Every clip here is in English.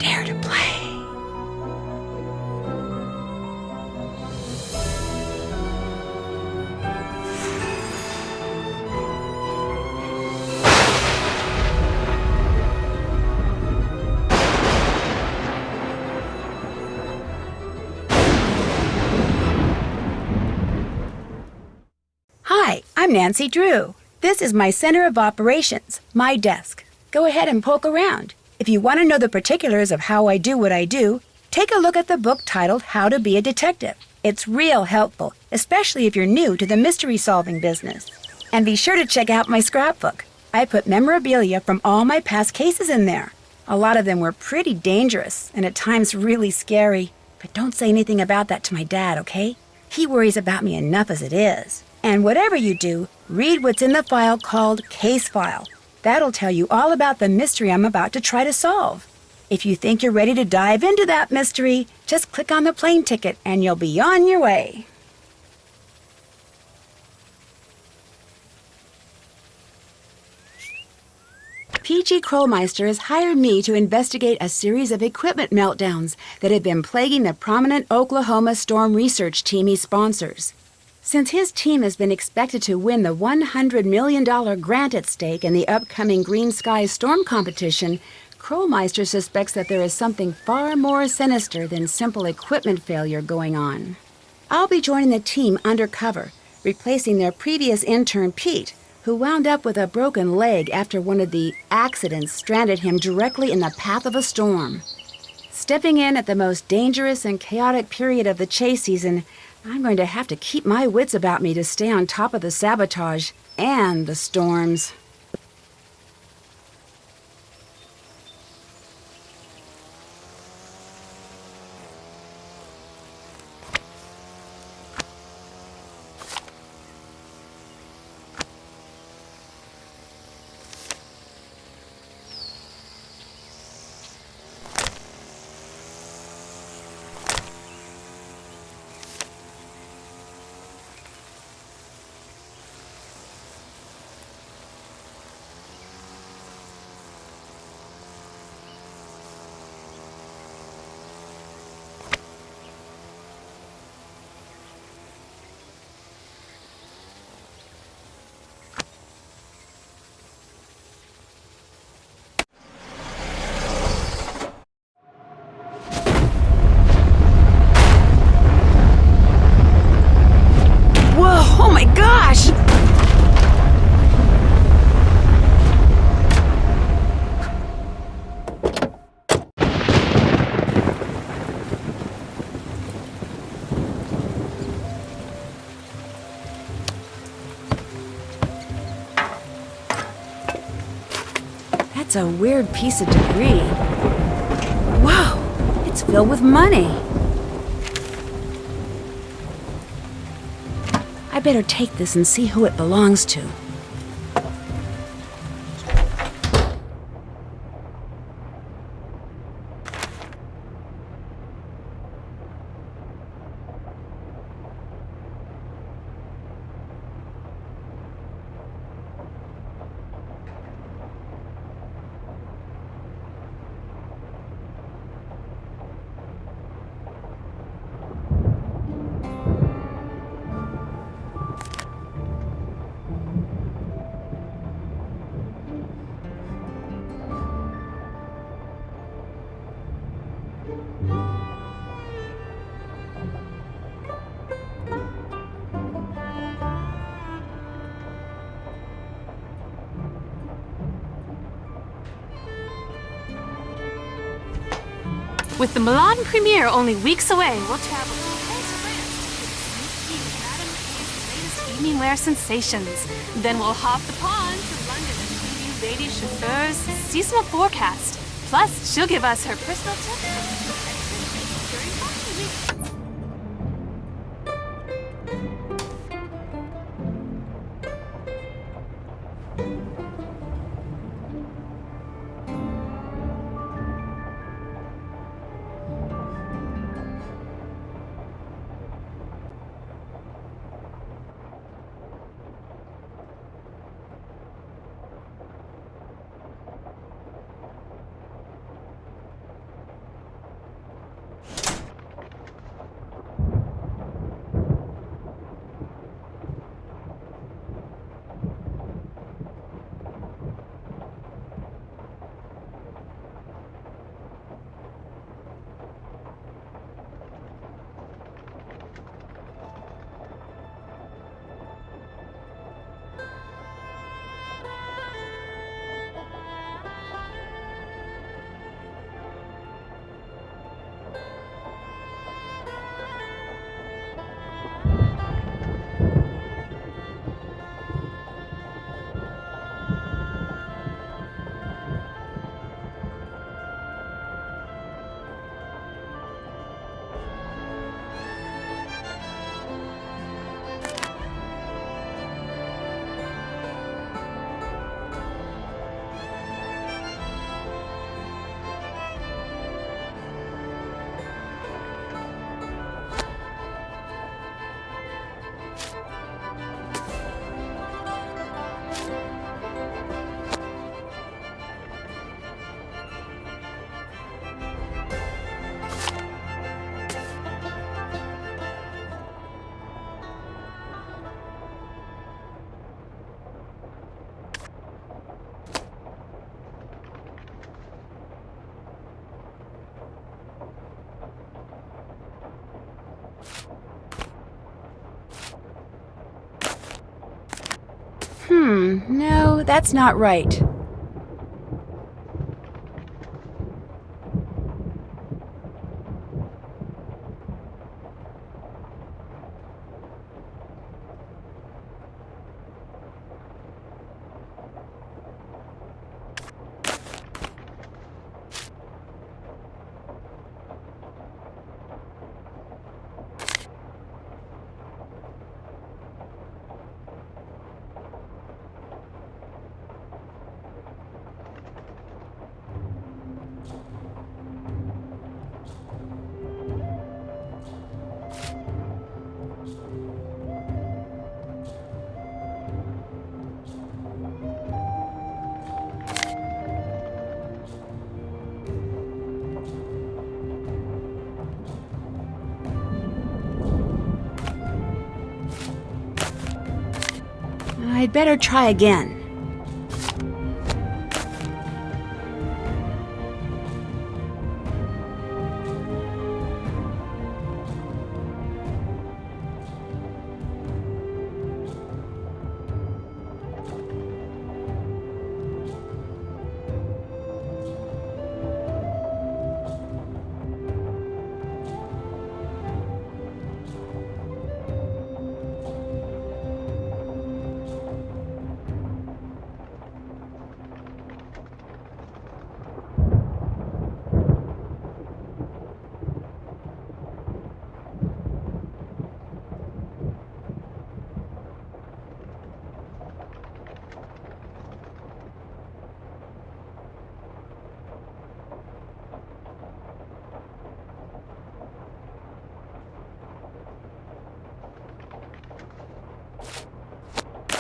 Dare to play. Hi, I'm Nancy Drew. This is my center of operations, my desk. Go ahead and poke around. If you want to know the particulars of how I do what I do, take a look at the book titled How to Be a Detective. It's real helpful, especially if you're new to the mystery-solving business. And be sure to check out my scrapbook. I put memorabilia from all my past cases in there. A lot of them were pretty dangerous and at times really scary. But don't say anything about that to my dad, okay? He worries about me enough as it is. And whatever you do, read what's in the file called Case File. That'll tell you all about the mystery I'm about to try to solve. If you think you're ready to dive into that mystery, just click on the plane ticket and you'll be on your way. P.G. Krollmeister has hired me to investigate a series of equipment meltdowns that have been plaguing the prominent Oklahoma storm research team he sponsors. Since his team has been expected to win the $100 million grant at stake in the upcoming Green Skies Storm competition, Krollmeister suspects that there is something far more sinister than simple equipment failure going on. I'll be joining the team undercover, replacing their previous intern, Pete, who wound up with a broken leg after one of the accidents stranded him directly in the path of a storm. Stepping in at the most dangerous and chaotic period of the chase season, I'm going to have to keep my wits about me to stay on top of the sabotage and the storms. Whoa, oh my gosh! That's a weird piece of debris. Whoa, it's filled with money. I better take this and see who it belongs to. With the Milan premiere only weeks away, we'll travel to Paris, France to get a sneak peek at Madame Kay's latest evening wear sensations. Then we'll hop the pond to London and preview Lady Chauffeur's seasonal forecast. Plus, she'll give us her personal tips during Fashion Week. No, that's not right. I'd better try again.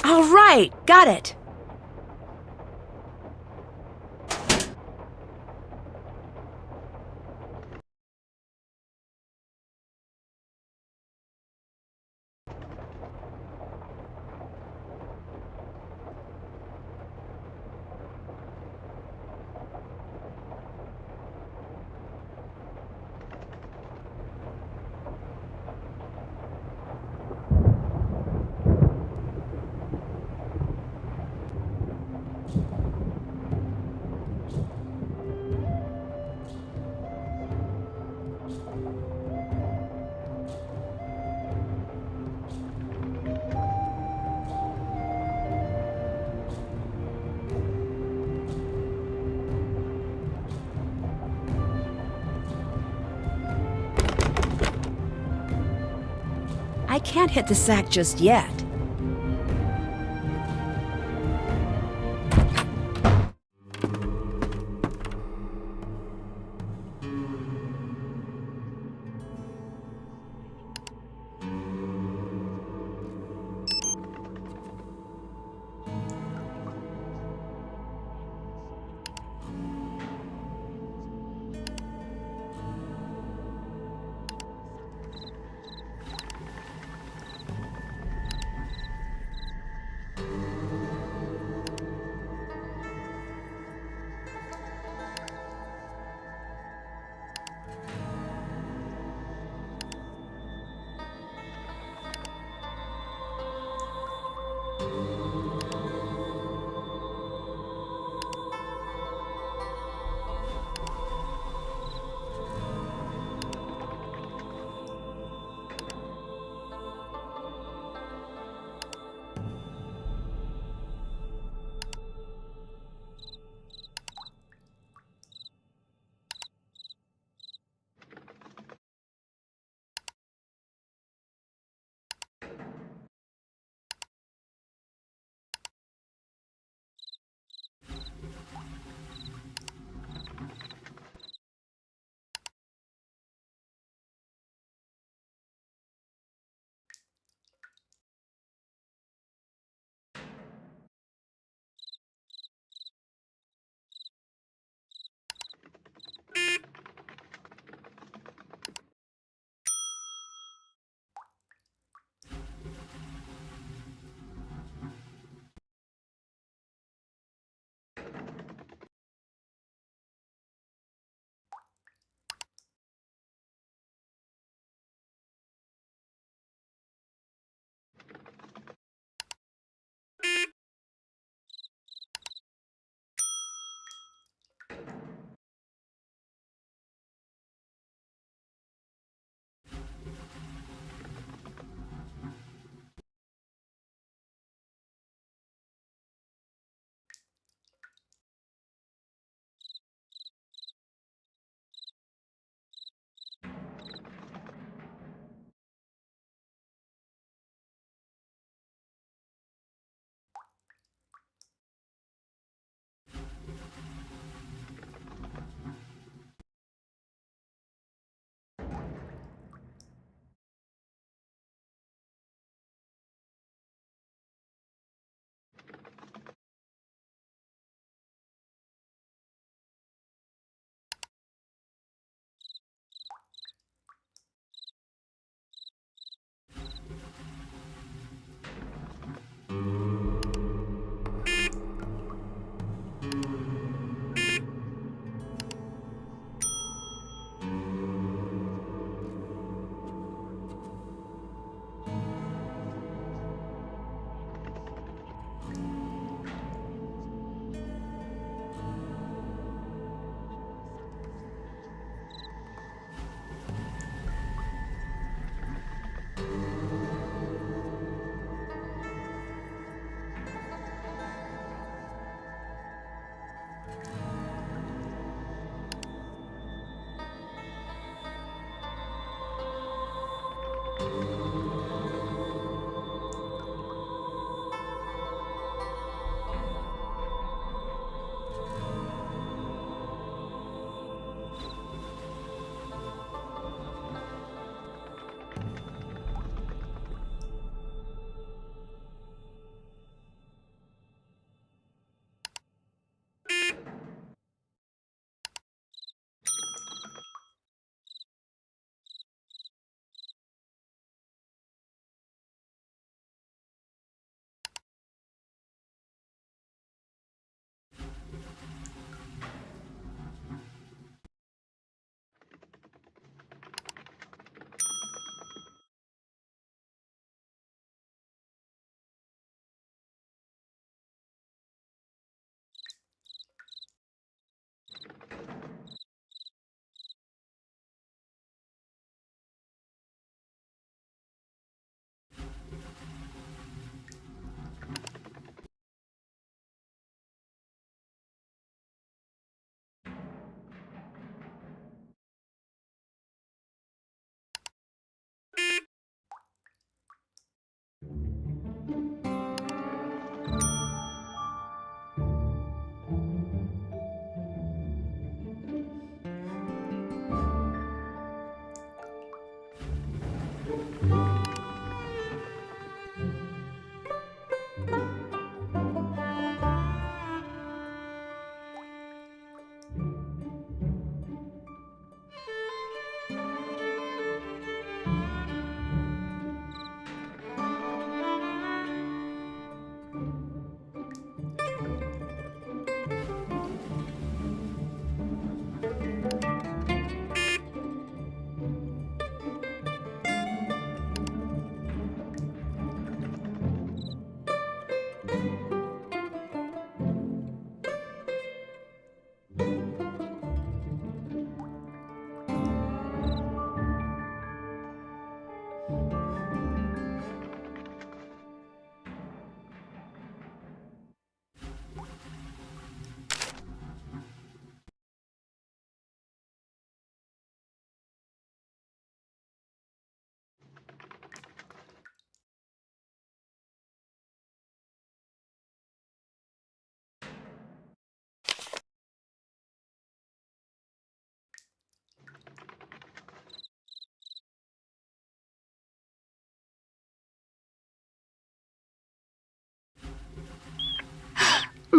All right, got it. I can't hit the sack just yet.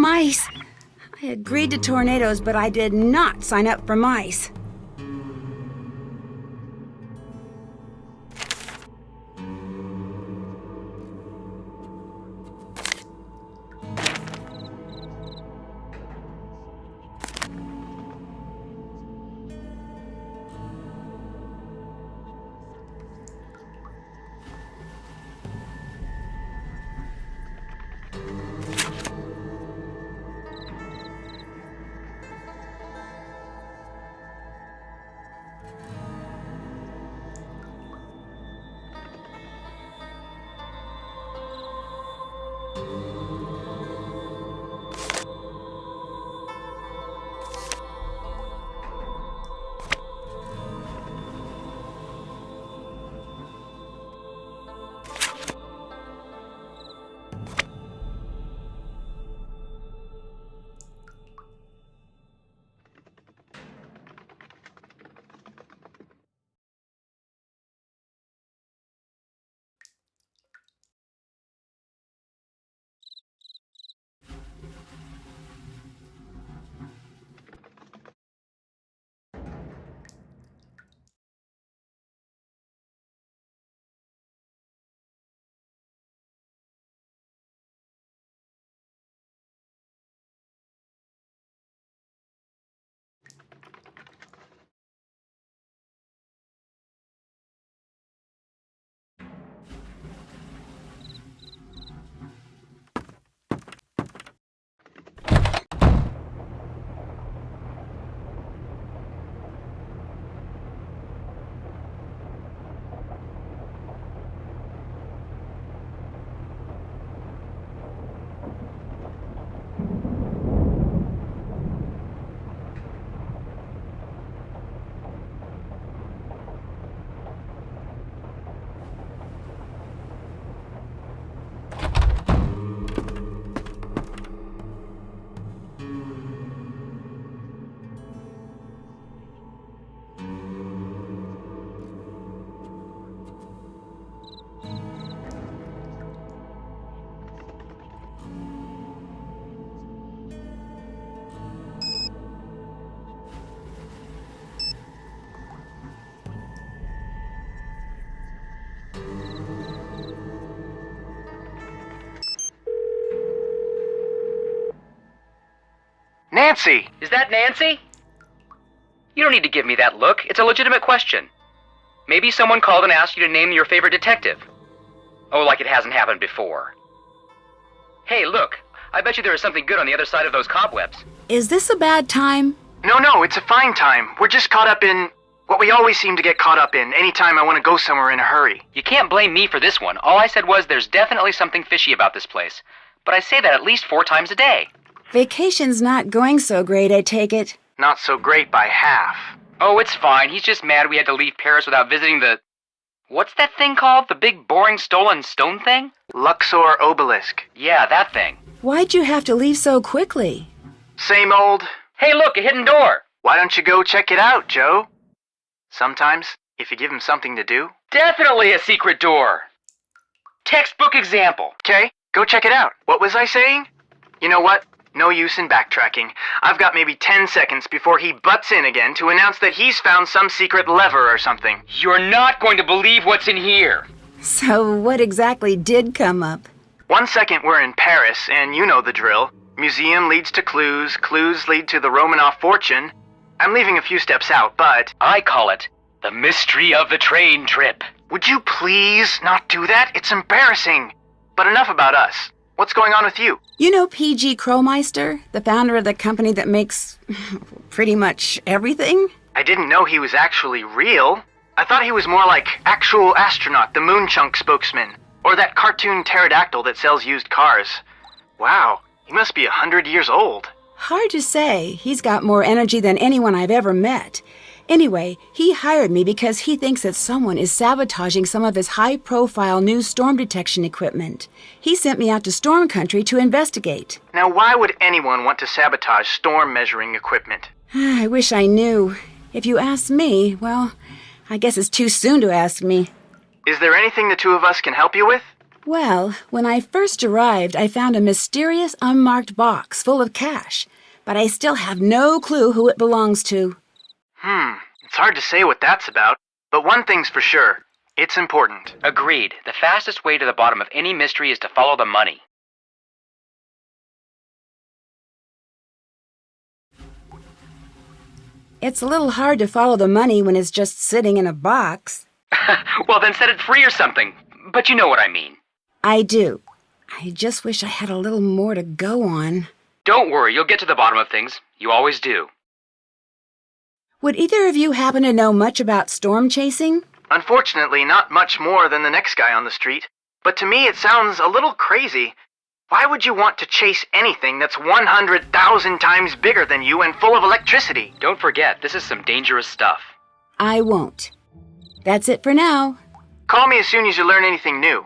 mice. I agreed to tornadoes, but I did not sign up for mice. Nancy! Is that Nancy? You don't need to give me that look. It's a legitimate question. Maybe someone called and asked you to name your favorite detective. Oh, like it hasn't happened before. Hey, look. I bet you there is something good on the other side of those cobwebs. Is this a bad time? No, it's a fine time. We're just caught up in what we always seem to get caught up in anytime I want to go somewhere in a hurry. You can't blame me for this one. All I said was there's definitely something fishy about this place. But I say that at least 4 times a day. Vacation's not going so great, I take it. Not so great by half. Oh, it's fine. He's just mad we had to leave Paris without visiting the... What's that thing called? The big, boring, stolen stone thing? Luxor Obelisk. Yeah, that thing. Why'd you have to leave so quickly? Same old. Hey, look, a hidden door. Why don't you go check it out, Joe? Sometimes, if you give him something to do. Definitely a secret door. Textbook example. Okay, go check it out. What was I saying? You know what? No use in backtracking. I've got maybe 10 seconds before he butts in again to announce that he's found some secret lever or something. You're not going to believe what's in here. So what exactly did come up? 1 second we're in Paris, and you know the drill. Museum leads to clues, clues lead to the Romanov fortune. I'm leaving a few steps out, but... I call it the mystery of the train trip. Would you please not do that? It's embarrassing. But enough about us. What's going on with you? You know P.G. Crowmeister, the founder of the company that makes pretty much everything? I didn't know he was actually real. I thought he was more like actual astronaut, the Moonchunk spokesman, or that cartoon pterodactyl that sells used cars. Wow, he must be 100 years old. Hard to say. He's got more energy than anyone I've ever met. Anyway, he hired me because he thinks that someone is sabotaging some of his high-profile new storm detection equipment. He sent me out to storm country to investigate. Now, why would anyone want to sabotage storm measuring equipment? I wish I knew. If you ask me, well, I guess it's too soon to ask me. Is there anything the two of us can help you with? Well, when I first arrived, I found a mysterious unmarked box full of cash, but I still have no clue who it belongs to. It's hard to say what that's about, but one thing's for sure. It's important. Agreed. The fastest way to the bottom of any mystery is to follow the money. It's a little hard to follow the money when it's just sitting in a box. Well, then set it free or something. But you know what I mean. I do. I just wish I had a little more to go on. Don't worry, you'll get to the bottom of things. You always do. Would either of you happen to know much about storm chasing? Unfortunately, not much more than the next guy on the street. But to me, it sounds a little crazy. Why would you want to chase anything that's 100,000 times bigger than you and full of electricity? Don't forget, this is some dangerous stuff. I won't. That's it for now. Call me as soon as you learn anything new.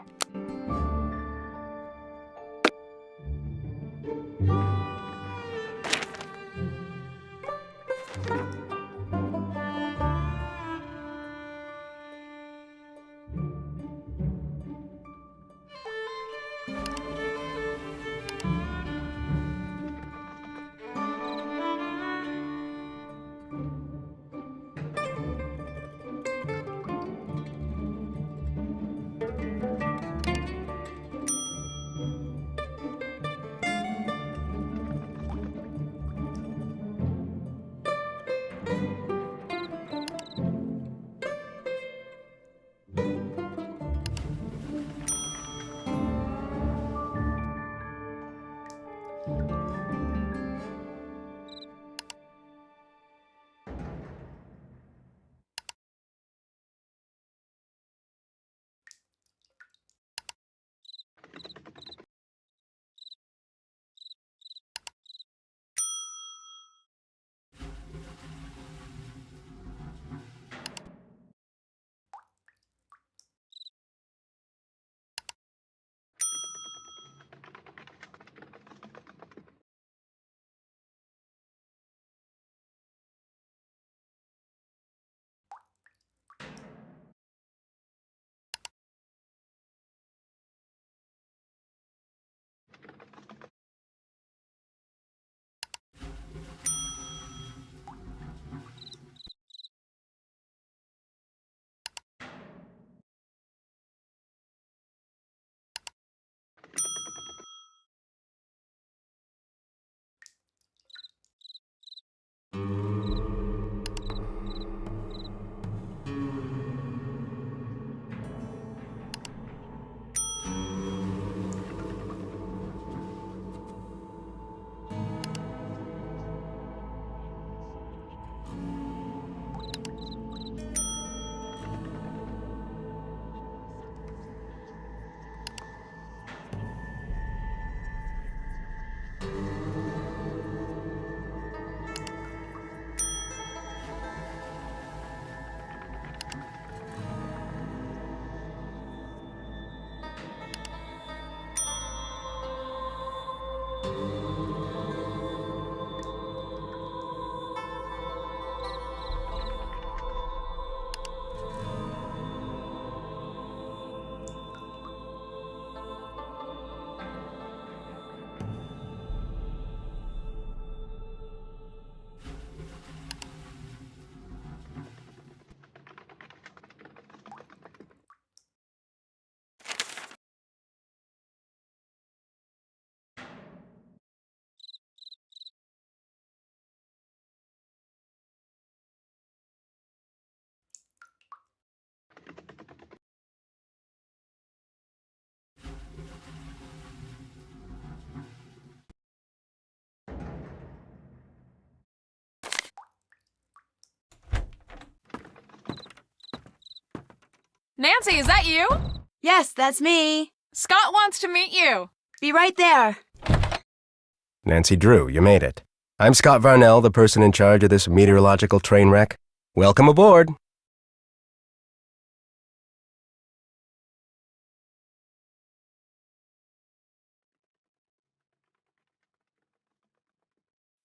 Nancy, is that you? Yes, that's me. Scott wants to meet you. Be right there. Nancy Drew, you made it. I'm Scott Varnell, the person in charge of this meteorological train wreck. Welcome aboard.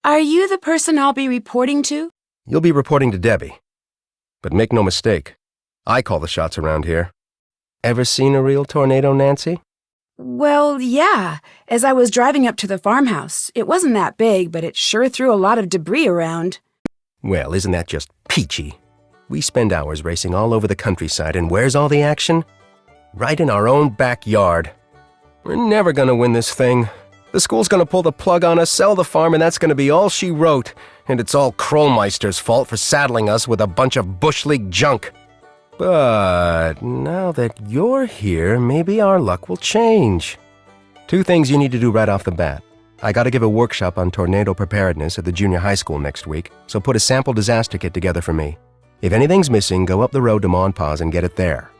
Are you the person I'll be reporting to? You'll be reporting to Debbie. But make no mistake, I call the shots around here. Ever seen a real tornado, Nancy? Well, yeah. As I was driving up to the farmhouse, it wasn't that big, but it sure threw a lot of debris around. Well, isn't that just peachy? We spend hours racing all over the countryside, and where's all the action? Right in our own backyard. We're never gonna win this thing. The school's gonna pull the plug on us, sell the farm, and that's gonna be all she wrote. And it's all Krollmeister's fault for saddling us with a bunch of Bush League junk. But now that you're here, maybe our luck will change. 2 things you need to do right off the bat. I gotta give a workshop on tornado preparedness at the junior high school next week, so put a sample disaster kit together for me. If anything's missing, go up the road to Monpause and get it there.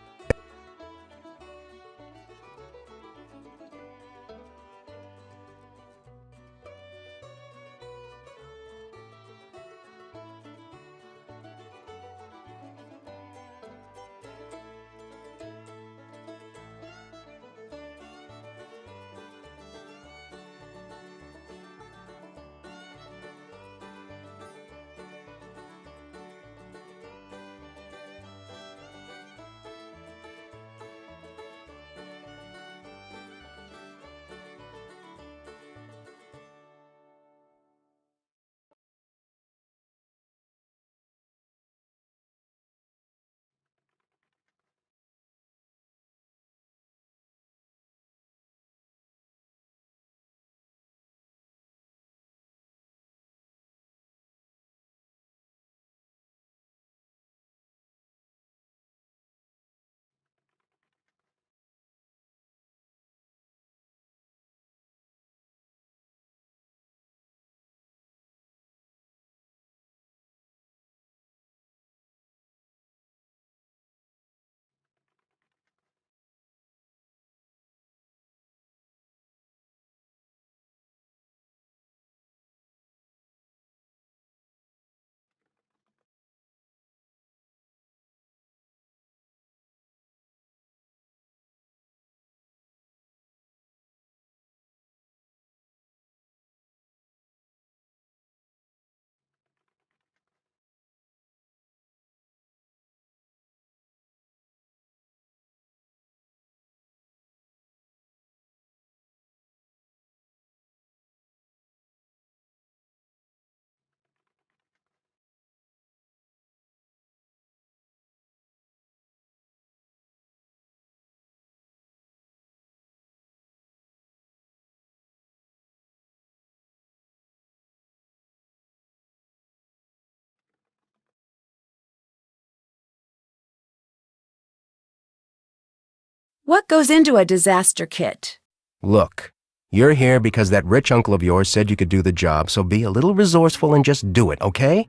What goes into a disaster kit? Look, you're here because that rich uncle of yours said you could do the job, so be a little resourceful and just do it, okay?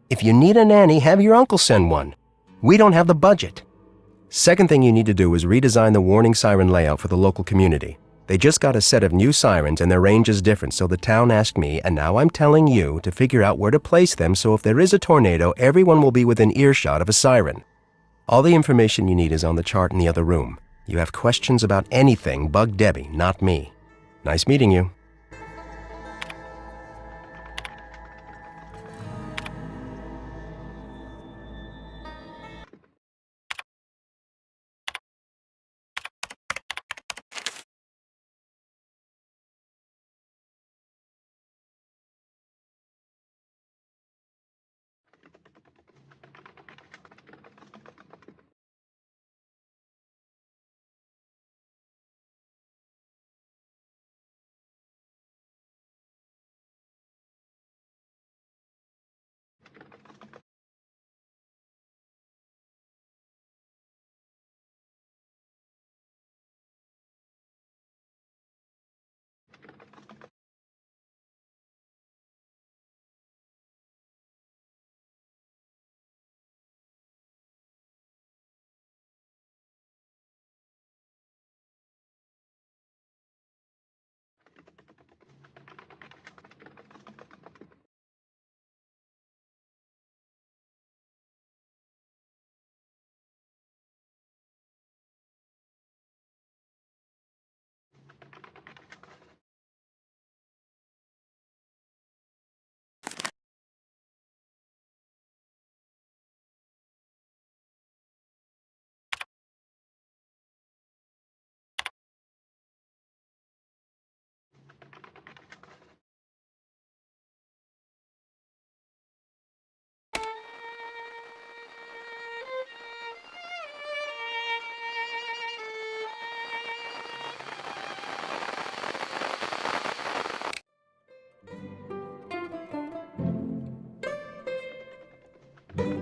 If you need a nanny, have your uncle send one. We don't have the budget. Second thing you need to do is redesign the warning siren layout for the local community. They just got a set of new sirens and their range is different, so the town asked me, and now I'm telling you, to figure out where to place them so if there is a tornado, everyone will be within earshot of a siren. All the information you need is on the chart in the other room. You have questions about anything, bug Debbie, not me. Nice meeting you.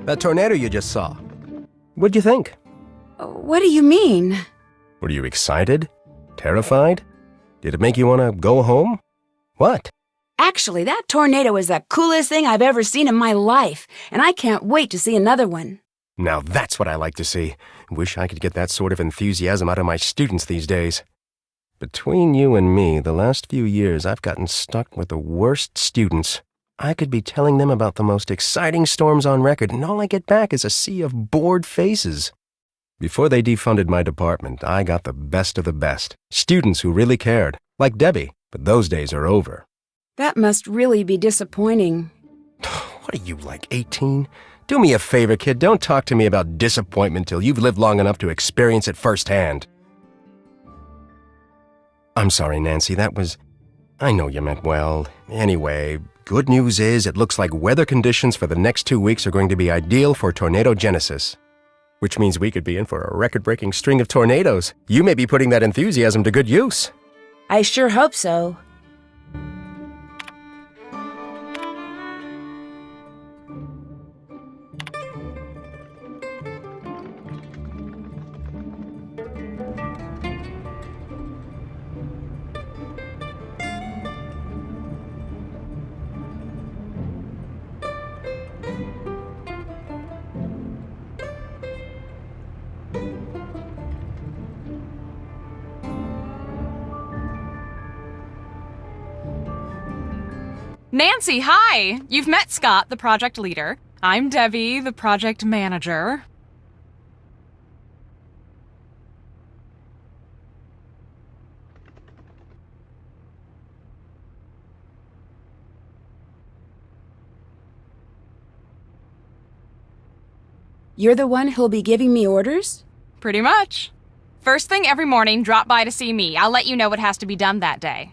That tornado you just saw. What'd you think? What do you mean? Were you excited? Terrified? Did it make you want to go home? What? Actually, that tornado is the coolest thing I've ever seen in my life, and I can't wait to see another one. Now that's what I like to see. Wish I could get that sort of enthusiasm out of my students these days. Between you and me, the last few years I've gotten stuck with the worst students. I could be telling them about the most exciting storms on record, and all I get back is a sea of bored faces. Before they defunded my department, I got the best of the best. Students who really cared, like Debbie, but those days are over. That must really be disappointing. What are you, like 18? Do me a favor, kid, don't talk to me about disappointment till you've lived long enough to experience it firsthand. I'm sorry, Nancy, I know you meant well. Anyway, good news is it looks like weather conditions for the next 2 weeks are going to be ideal for tornado genesis. Which means we could be in for a record-breaking string of tornadoes. You may be putting that enthusiasm to good use. I sure hope so. Nancy, hi! You've met Scott, the project leader. I'm Debbie, the project manager. You're the one who'll be giving me orders? Pretty much. First thing every morning, drop by to see me. I'll let you know what has to be done that day.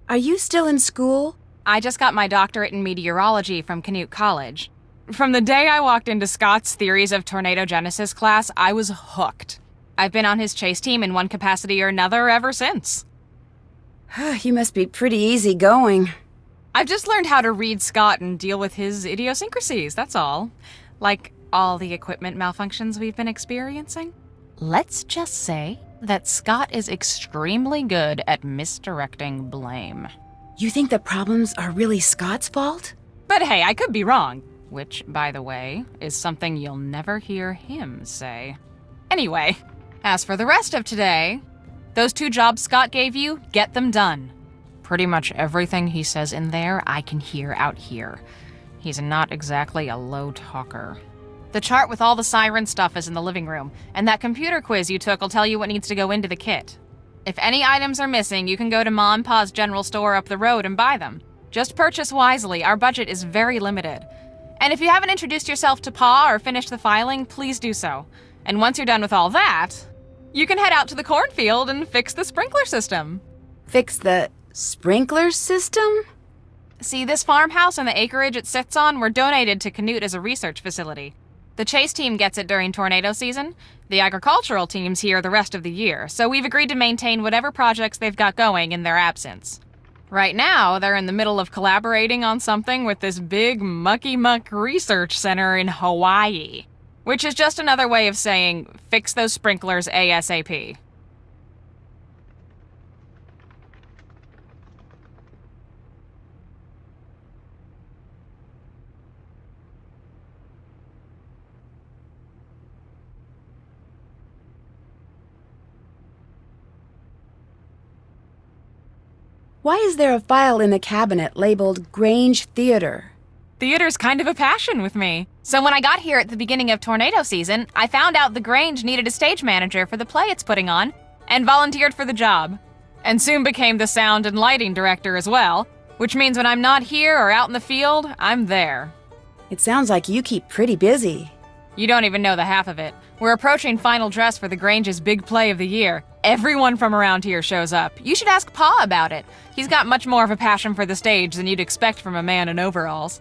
Are you still in school? I just got my doctorate in meteorology from Canute College. From the day I walked into Scott's Theories of Tornado Genesis class, I was hooked. I've been on his chase team in one capacity or another ever since. You must be pretty easygoing. I've just learned how to read Scott and deal with his idiosyncrasies, that's all. Like all the equipment malfunctions we've been experiencing. Let's just say that Scott is extremely good at misdirecting blame. You think the problems are really Scott's fault? But hey, I could be wrong. Which, by the way, is something you'll never hear him say. Anyway, as for the rest of today, those 2 jobs Scott gave you, get them done. Pretty much everything he says in there, I can hear out here. He's not exactly a low talker. The chart with all the siren stuff is in the living room, and that computer quiz you took will tell you what needs to go into the kit. If any items are missing, you can go to Ma and Pa's general store up the road and buy them. Just purchase wisely, our budget is very limited. And if you haven't introduced yourself to Pa or finished the filing, please do so. And once you're done with all that, you can head out to the cornfield and fix the sprinkler system. Fix the sprinkler system? See, this farmhouse and the acreage it sits on were donated to Canute as a research facility. The chase team gets it during tornado season, the agricultural team's here the rest of the year, so we've agreed to maintain whatever projects they've got going in their absence. Right now, they're in the middle of collaborating on something with this big mucky-muck research center in Hawaii, which is just another way of saying, fix those sprinklers ASAP. Why is there a file in the cabinet labeled Grange Theater? Theater's kind of a passion with me. So when I got here at the beginning of tornado season, I found out the Grange needed a stage manager for the play it's putting on, and volunteered for the job. And soon became the sound and lighting director as well, which means when I'm not here or out in the field, I'm there. It sounds like you keep pretty busy. You don't even know the half of it. We're approaching final dress for the Grange's big play of the year. Everyone from around here shows up. You should ask Pa about it. He's got much more of a passion for the stage than you'd expect from a man in overalls.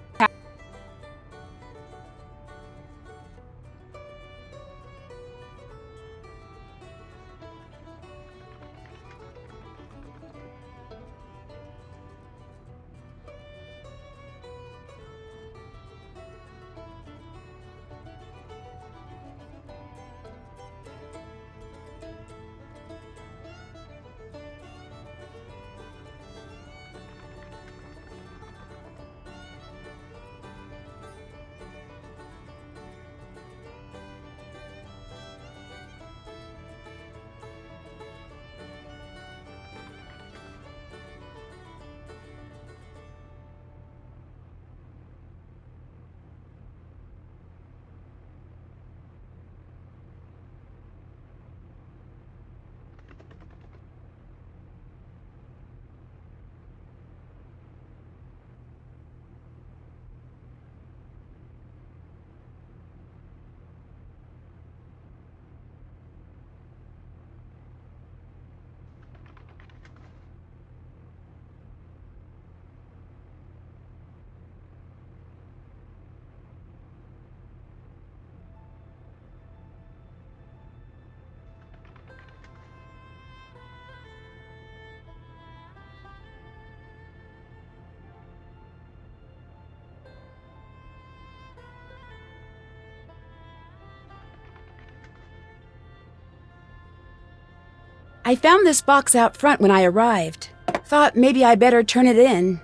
I found this box out front when I arrived. Thought maybe I better turn it in.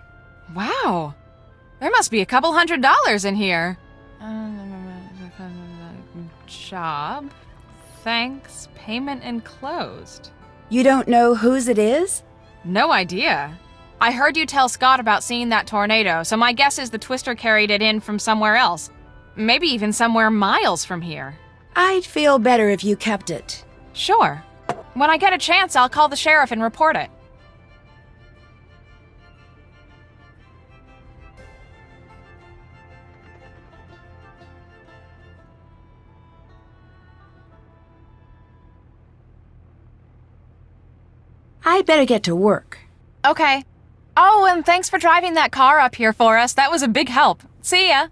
Wow. There must be a couple $100 in here. Job. Thanks. Payment enclosed. You don't know whose it is? No idea. I heard you tell Scott about seeing that tornado, so my guess is the twister carried it in from somewhere else. Maybe even somewhere miles from here. I'd feel better if you kept it. Sure. When I get a chance, I'll call the sheriff and report it. I'd better get to work. Okay. Oh, and thanks for driving that car up here for us. That was a big help. See ya.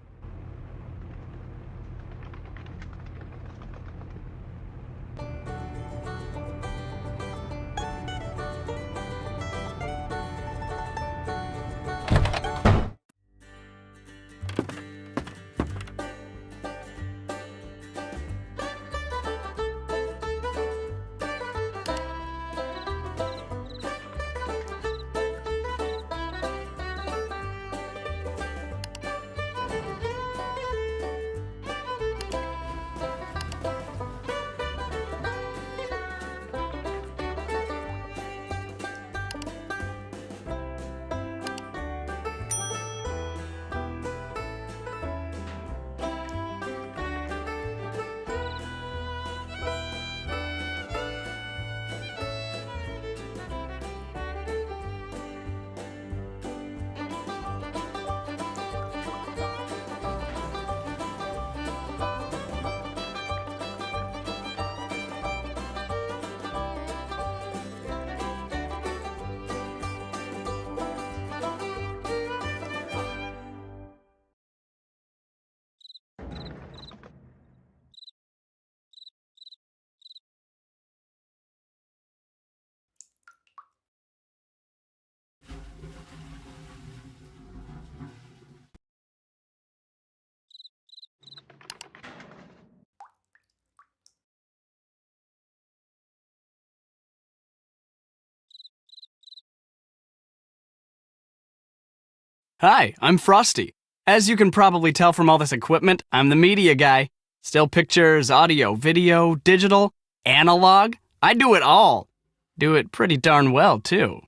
Hi, I'm Frosty. As you can probably tell from all this equipment, I'm the media guy. Still pictures, audio, video, digital, analog. I do it all. Do it pretty darn well, too.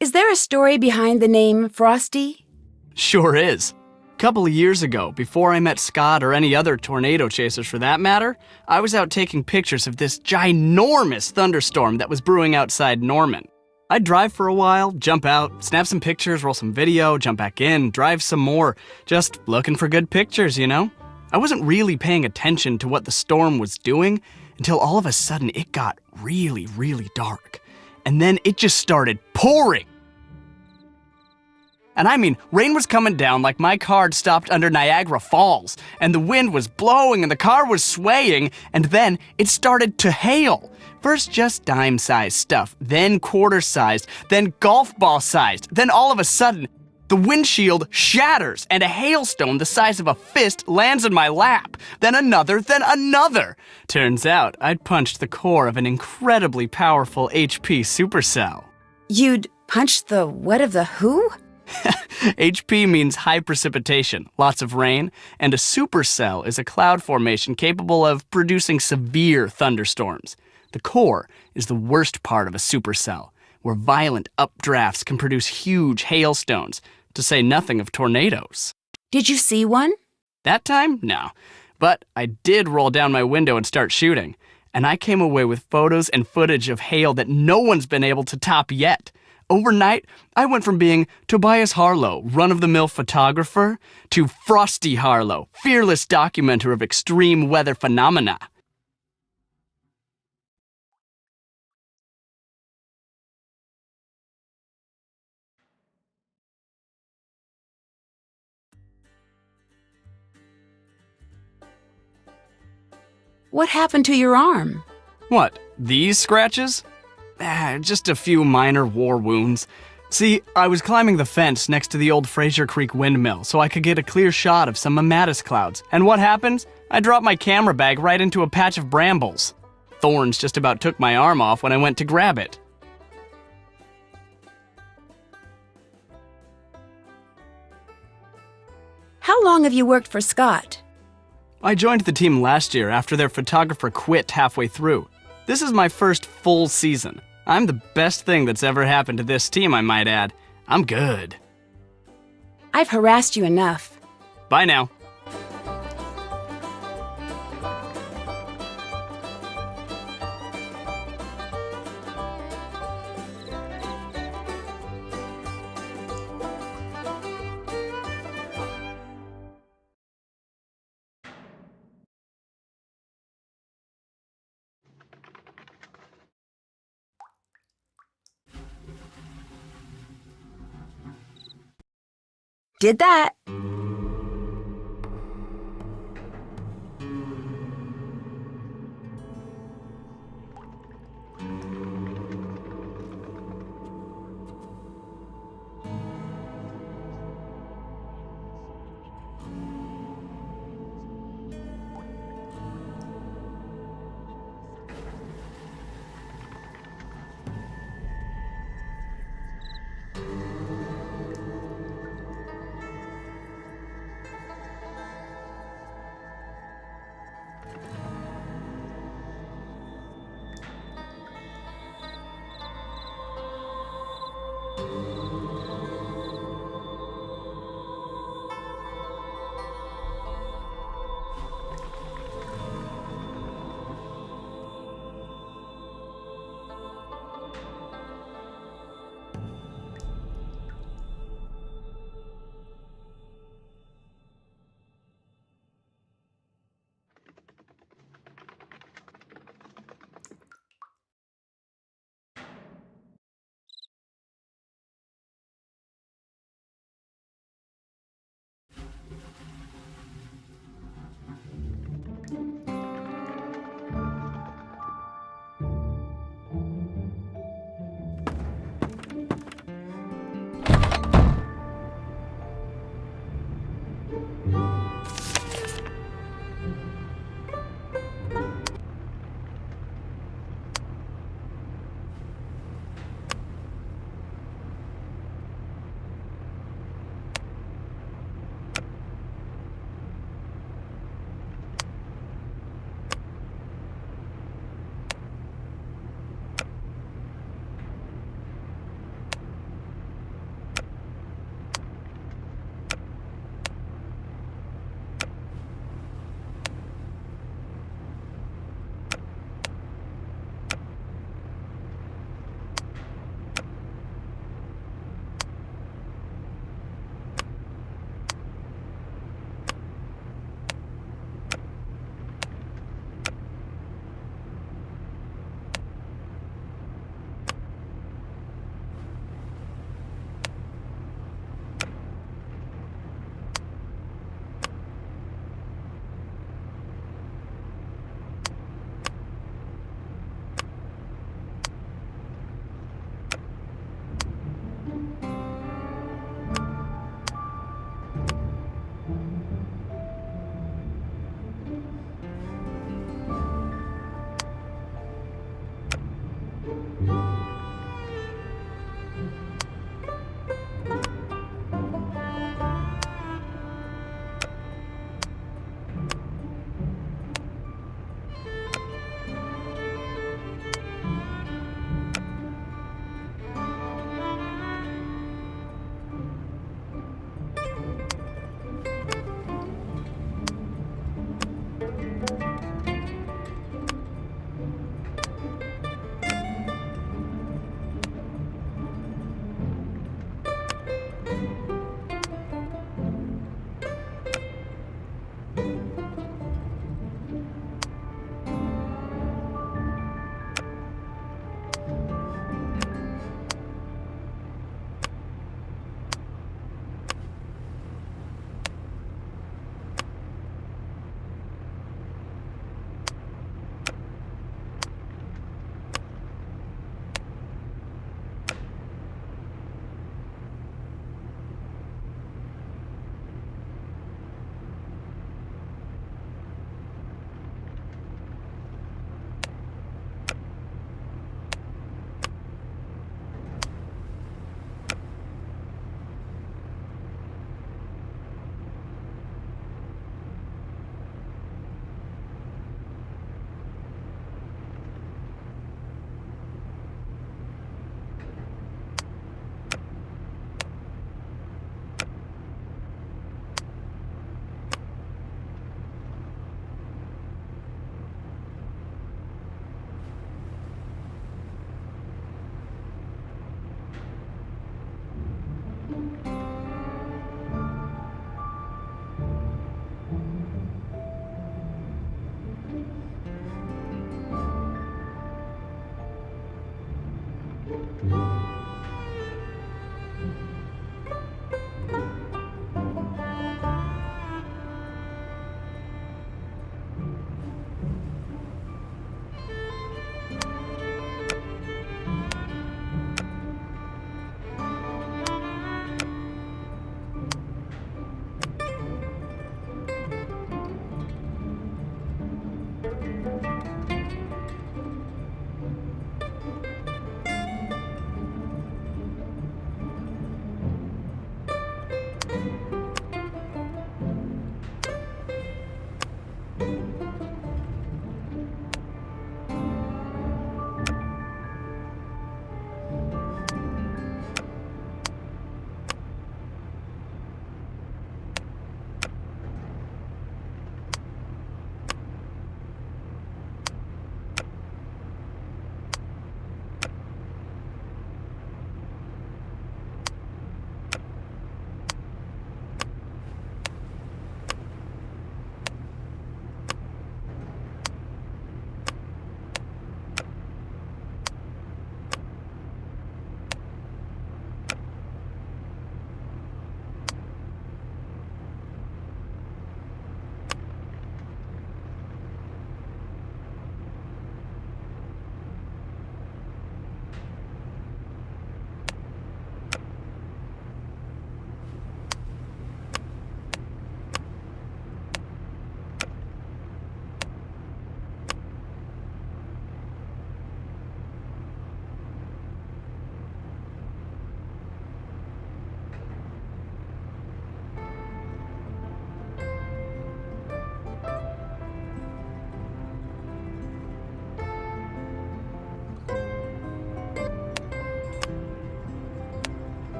Is there a story behind the name Frosty? Sure is. A couple of years ago, before I met Scott or any other tornado chasers for that matter, I was out taking pictures of this ginormous thunderstorm that was brewing outside Norman. I'd drive for a while, jump out, snap some pictures, roll some video, jump back in, drive some more, just looking for good pictures, you know? I wasn't really paying attention to what the storm was doing until all of a sudden it got really, really dark. And then it just started pouring. And I mean, rain was coming down like my car had stopped under Niagara Falls, and the wind was blowing and the car was swaying, and then it started to hail. First just dime-sized stuff, then quarter-sized, then golf ball-sized, then all of a sudden, the windshield shatters and a hailstone the size of a fist lands in my lap. Then another, then another. Turns out I'd punched the core of an incredibly powerful HP supercell. You'd punched the what of the who? HP means high precipitation, lots of rain, and a supercell is a cloud formation capable of producing severe thunderstorms. The core is the worst part of a supercell, where violent updrafts can produce huge hailstones, to say nothing of tornadoes. Did you see one? That time? No. But I did roll down my window and start shooting, and I came away with photos and footage of hail that no one's been able to top yet. Overnight, I went from being Tobias Harlow, run-of-the-mill photographer, to Frosty Harlow, fearless documenter of extreme weather phenomena. What happened to your arm? What, these scratches? Just a few minor war wounds. See, I was climbing the fence next to the old Fraser Creek windmill so I could get a clear shot of some mammatus clouds. And what happens? I dropped my camera bag right into a patch of brambles. thorns just about took my arm off when I went to grab it. How long have you worked for Scott? I joined the team last year after their photographer quit halfway through. This is my first full season. I'm the best thing that's ever happened to this team, I might add. I'm good. I've harassed you enough. Bye now. Did that.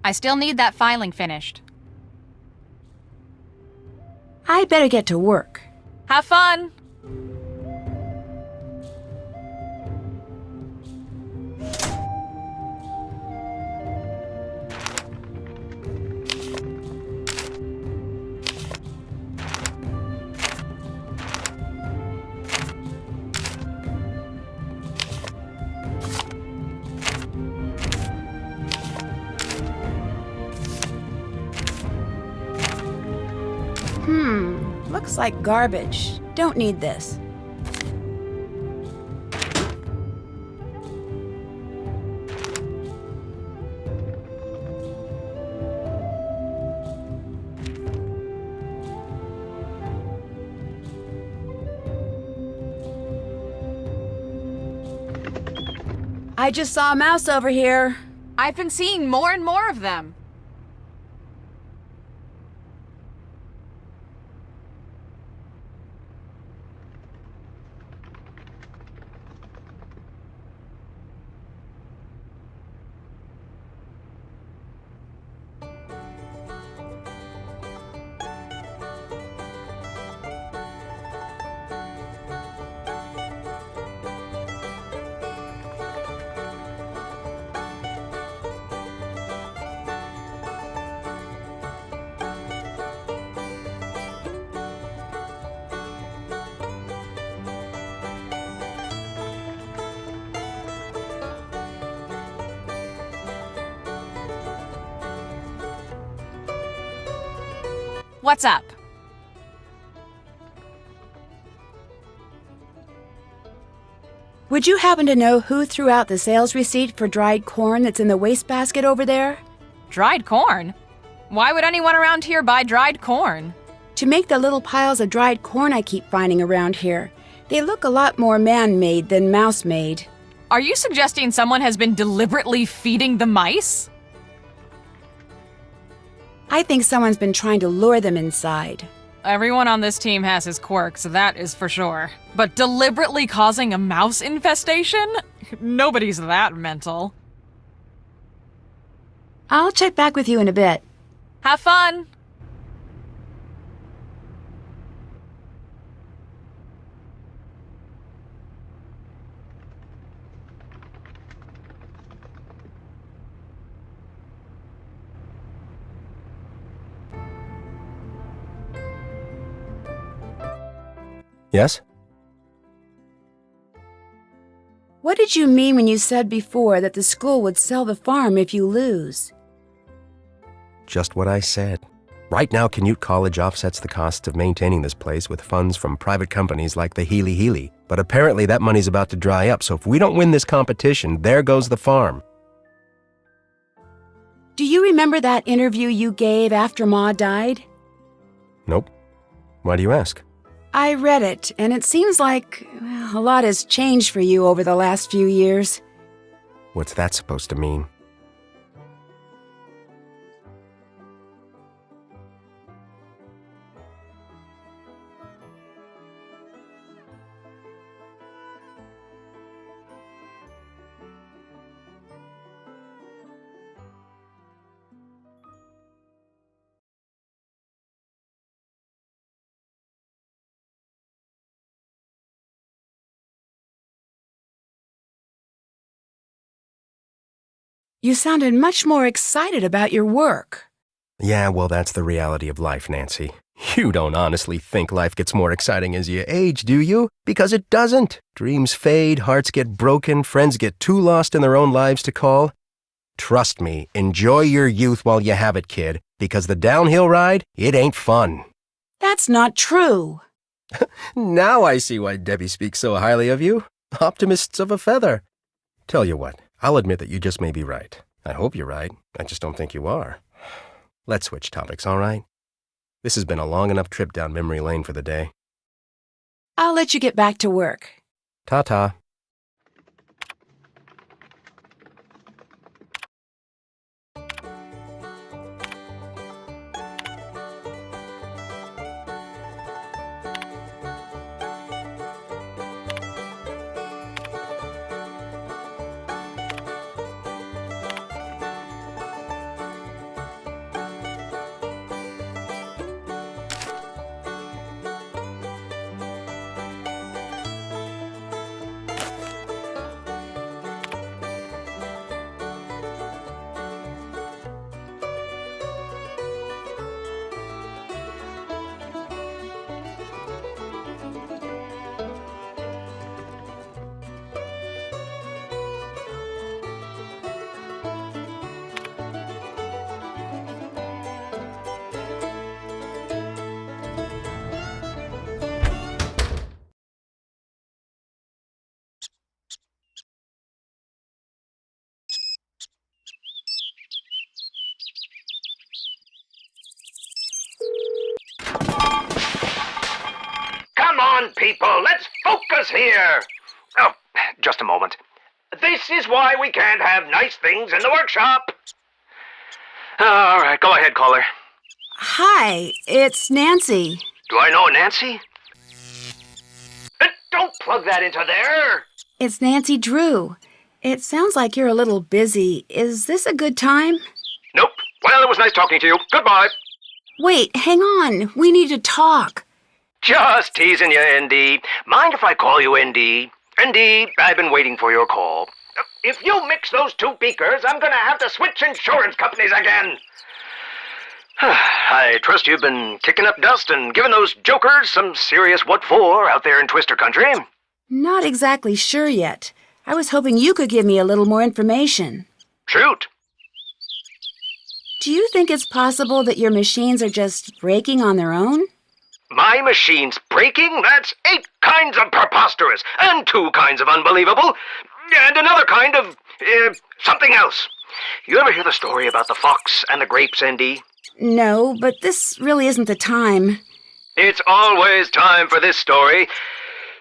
I still need that filing finished. I better get to work. Have fun! Looks like garbage. Don't need this. I just saw a mouse over here. I've been seeing more and more of them. What's up? Would you happen to know who threw out the sales receipt for dried corn that's in the wastebasket over there? Dried corn? Why would anyone around here buy dried corn? To make the little piles of dried corn I keep finding around here. They look a lot more man-made than mouse-made. Are you suggesting someone has been deliberately feeding the mice? I think someone's been trying to lure them inside. Everyone on this team has his quirks, that is for sure. But deliberately causing a mouse infestation? Nobody's that mental. I'll check back with you in a bit. Have fun! Yes? What did you mean when you said before that the school would sell the farm if you lose? Just what I said. Right now, Canute College offsets the costs of maintaining this place with funds from private companies like the Healy. But apparently that money's about to dry up, so if we don't win this competition, there goes the farm. Do you remember that interview you gave after Ma died? Nope. Why do you ask? I read it, and it seems like a lot has changed for you over the last few years. What's that supposed to mean? You sounded much more excited about your work. Yeah, well, that's the reality of life, Nancy. You don't honestly think life gets more exciting as you age, do you? Because it doesn't. Dreams fade, hearts get broken, friends get too lost in their own lives to call. Trust me, enjoy your youth while you have it, kid, because the downhill ride, it ain't fun. That's not true. Now I see why Debbie speaks so highly of you. Optimists of a feather. Tell you what, I'll admit that you just may be right. I hope you're right. I just don't think you are. Let's switch topics, all right? This has been a long enough trip down memory lane for the day. I'll let you get back to work. Ta-ta. on, people. Let's focus here. Oh, just a moment. This is why we can't have nice things in the workshop. All right, go ahead, caller. Hi, it's Nancy. Do I know Nancy? Don't plug that into there. It's Nancy Drew. It sounds like you're a little busy. Is this a good time? Nope. Well, it was nice talking to you. Goodbye. Wait, hang on. We need to talk. Just teasing you, ND. Mind if I call you ND? ND, I've been waiting for your call. If you mix those two beakers, I'm gonna have to switch insurance companies again. I trust you've been kicking up dust and giving those jokers some serious what for out there in Twister Country. Not exactly sure yet. I was hoping you could give me a little more information. Shoot. Do you think it's possible that your machines are just breaking on their own? My machine's breaking? That's 8 kinds of preposterous, and 2 kinds of unbelievable, and another kind of, something else. You ever hear the story about the fox and the grapes, ND? No, but this really isn't the time. It's always time for this story.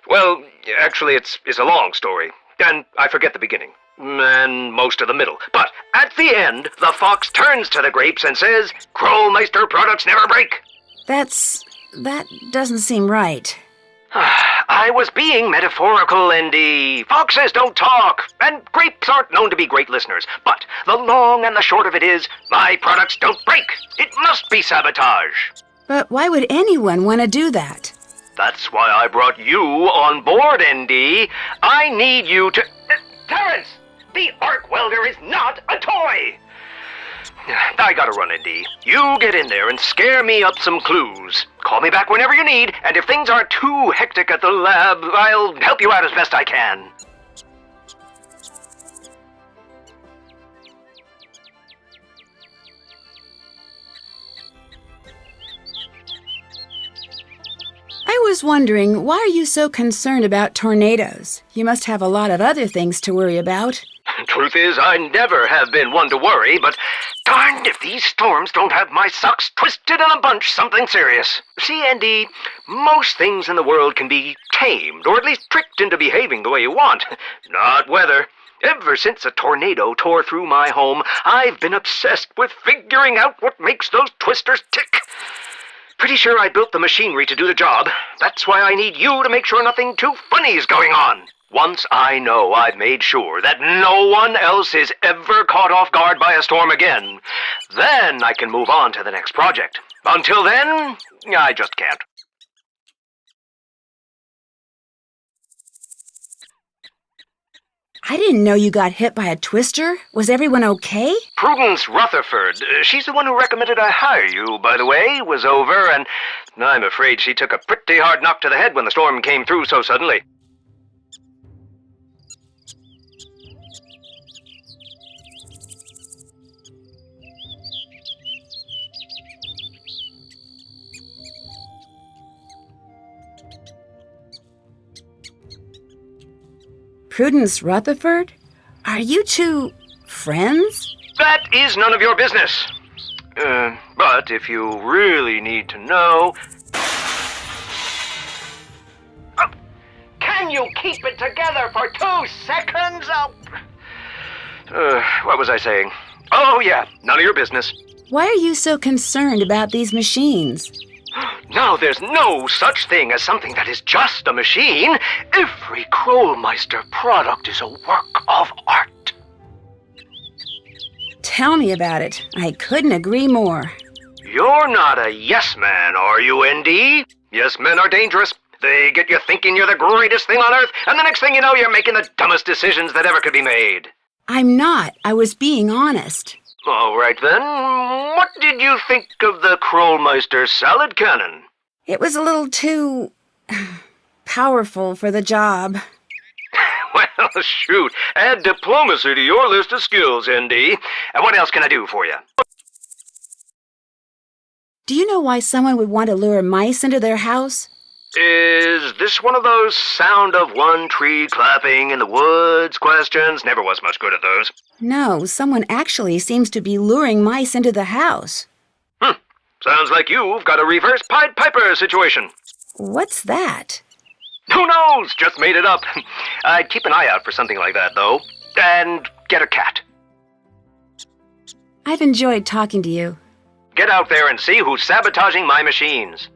Well, actually, it's a long story, and I forget the beginning, and most of the middle. But at the end, the fox turns to the grapes and says, Krollmeister products never break. That doesn't seem right. I was being metaphorical, ND. Foxes don't talk, and grapes aren't known to be great listeners. But the long and the short of it is, my products don't break. It must be sabotage. But why would anyone want to do that? That's why I brought you on board, ND. I need you to... Terrence! The arc welder is not a toy! I gotta run, ND. You get in there and scare me up some clues. Call me back whenever you need, and if things aren't too hectic at the lab, I'll help you out as best I can. I was wondering, why are you so concerned about tornadoes? You must have a lot of other things to worry about. Truth is, I never have been one to worry, but darned if these storms don't have my socks twisted in a bunch something serious. See, Andy, most things in the world can be tamed, or at least tricked into behaving the way you want. Not weather. Ever since a tornado tore through my home, I've been obsessed with figuring out what makes those twisters tick. Pretty sure I built the machinery to do the job. That's why I need you to make sure nothing too funny is going on. Once I know I've made sure that no one else is ever caught off guard by a storm again, then I can move on to the next project. Until then, I just can't. I didn't know you got hit by a twister. Was everyone okay? Prudence Rutherford, she's the one who recommended I hire you, by the way, was over, and I'm afraid she took a pretty hard knock to the head when the storm came through so suddenly. Prudence Rutherford? Are you two friends? That is none of your business. But if you really need to know... Can you keep it together for 2 seconds? What was I saying? Oh, yeah, none of your business. Why are you so concerned about these machines? Now, there's no such thing as something that is just a machine. Every Krollmeister product is a work of art. Tell me about it. I couldn't agree more. You're not a yes man, are you, ND? Yes men are dangerous. They get you thinking you're the greatest thing on earth, and the next thing you know, you're making the dumbest decisions that ever could be made. I'm not. I was being honest. All right, then. What did you think of the Krollmeister salad cannon? It was a little too... powerful for the job. Well, shoot. Add diplomacy to your list of skills, ND. And what else can I do for you? Do you know why someone would want to lure mice into their house? Is this one of those sound of one tree clapping in the woods questions? Never was much good at those. No, someone actually seems to be luring mice into the house. Sounds like you've got a reverse Pied Piper situation. What's that? Who knows? Just made it up. I'd keep an eye out for something like that, though. And get a cat. I've enjoyed talking to you. Get out there and see who's sabotaging my machines.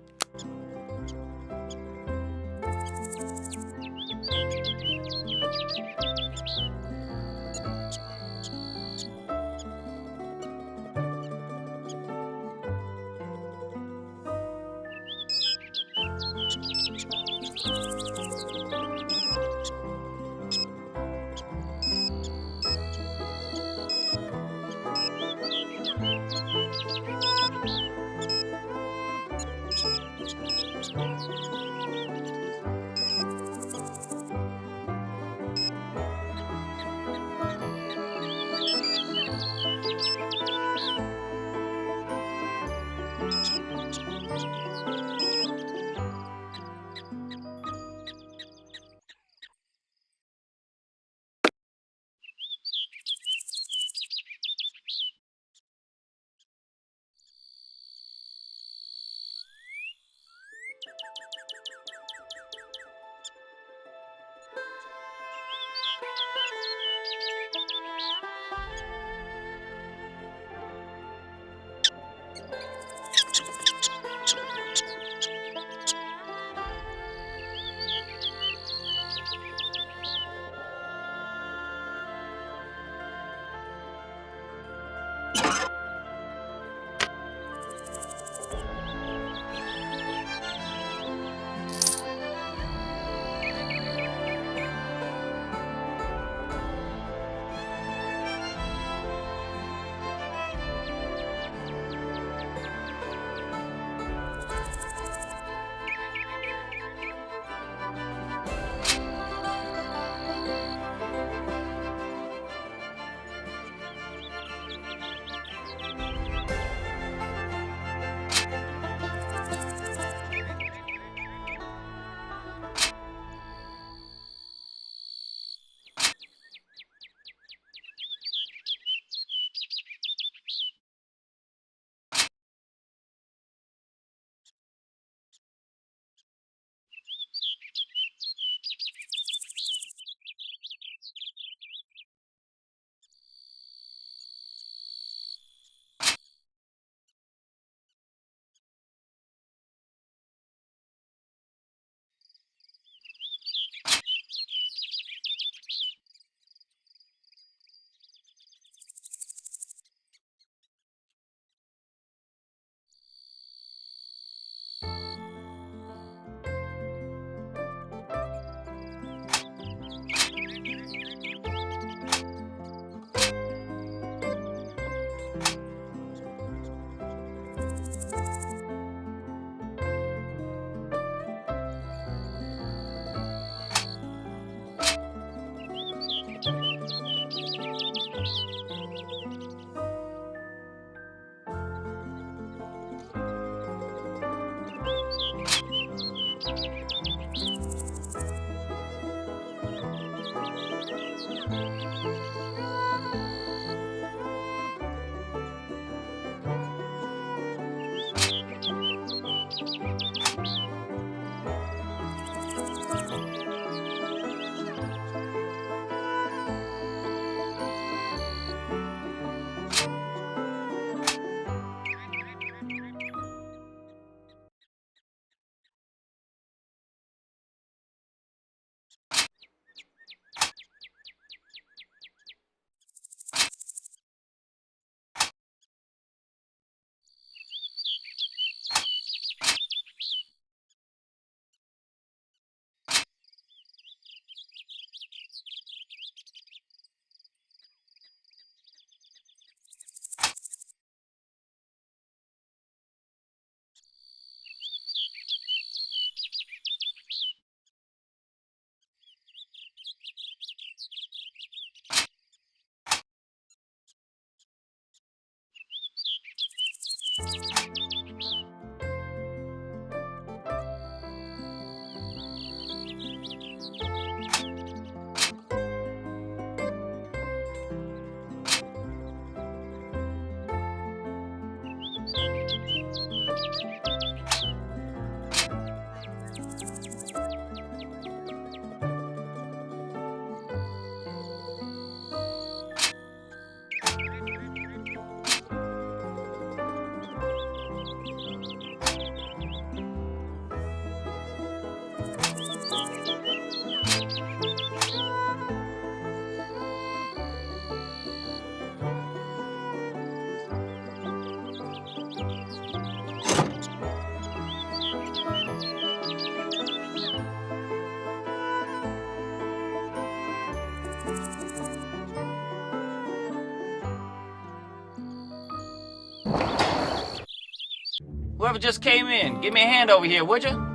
Whoever just came in, give me a hand over here, would you?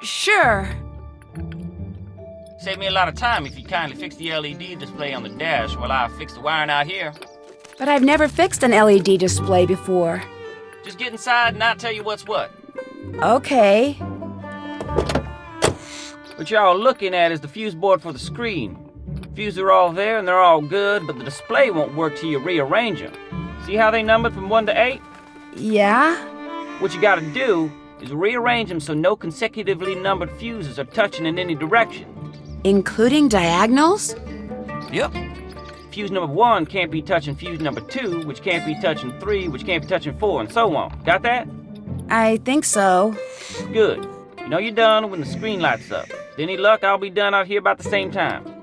Sure. Save me a lot of time if you kindly fix the LED display on the dash while I fix the wiring out here. But I've never fixed an LED display before. Just get inside and I'll tell you what's what. Okay. What y'all are looking at is the fuse board for the screen. Fuses are all there and they're all good, but the display won't work till you rearrange them. See how they numbered from 1 to 8? Yeah? What you gotta do is rearrange them so no consecutively numbered fuses are touching in any direction. Including diagonals? Yep. Fuse number 1 can't be touching fuse number 2, which can't be touching 3, which can't be touching 4, and so on. Got that? I think so. Good. You know you're done when the screen lights up. With any luck, I'll be done out here about the same time.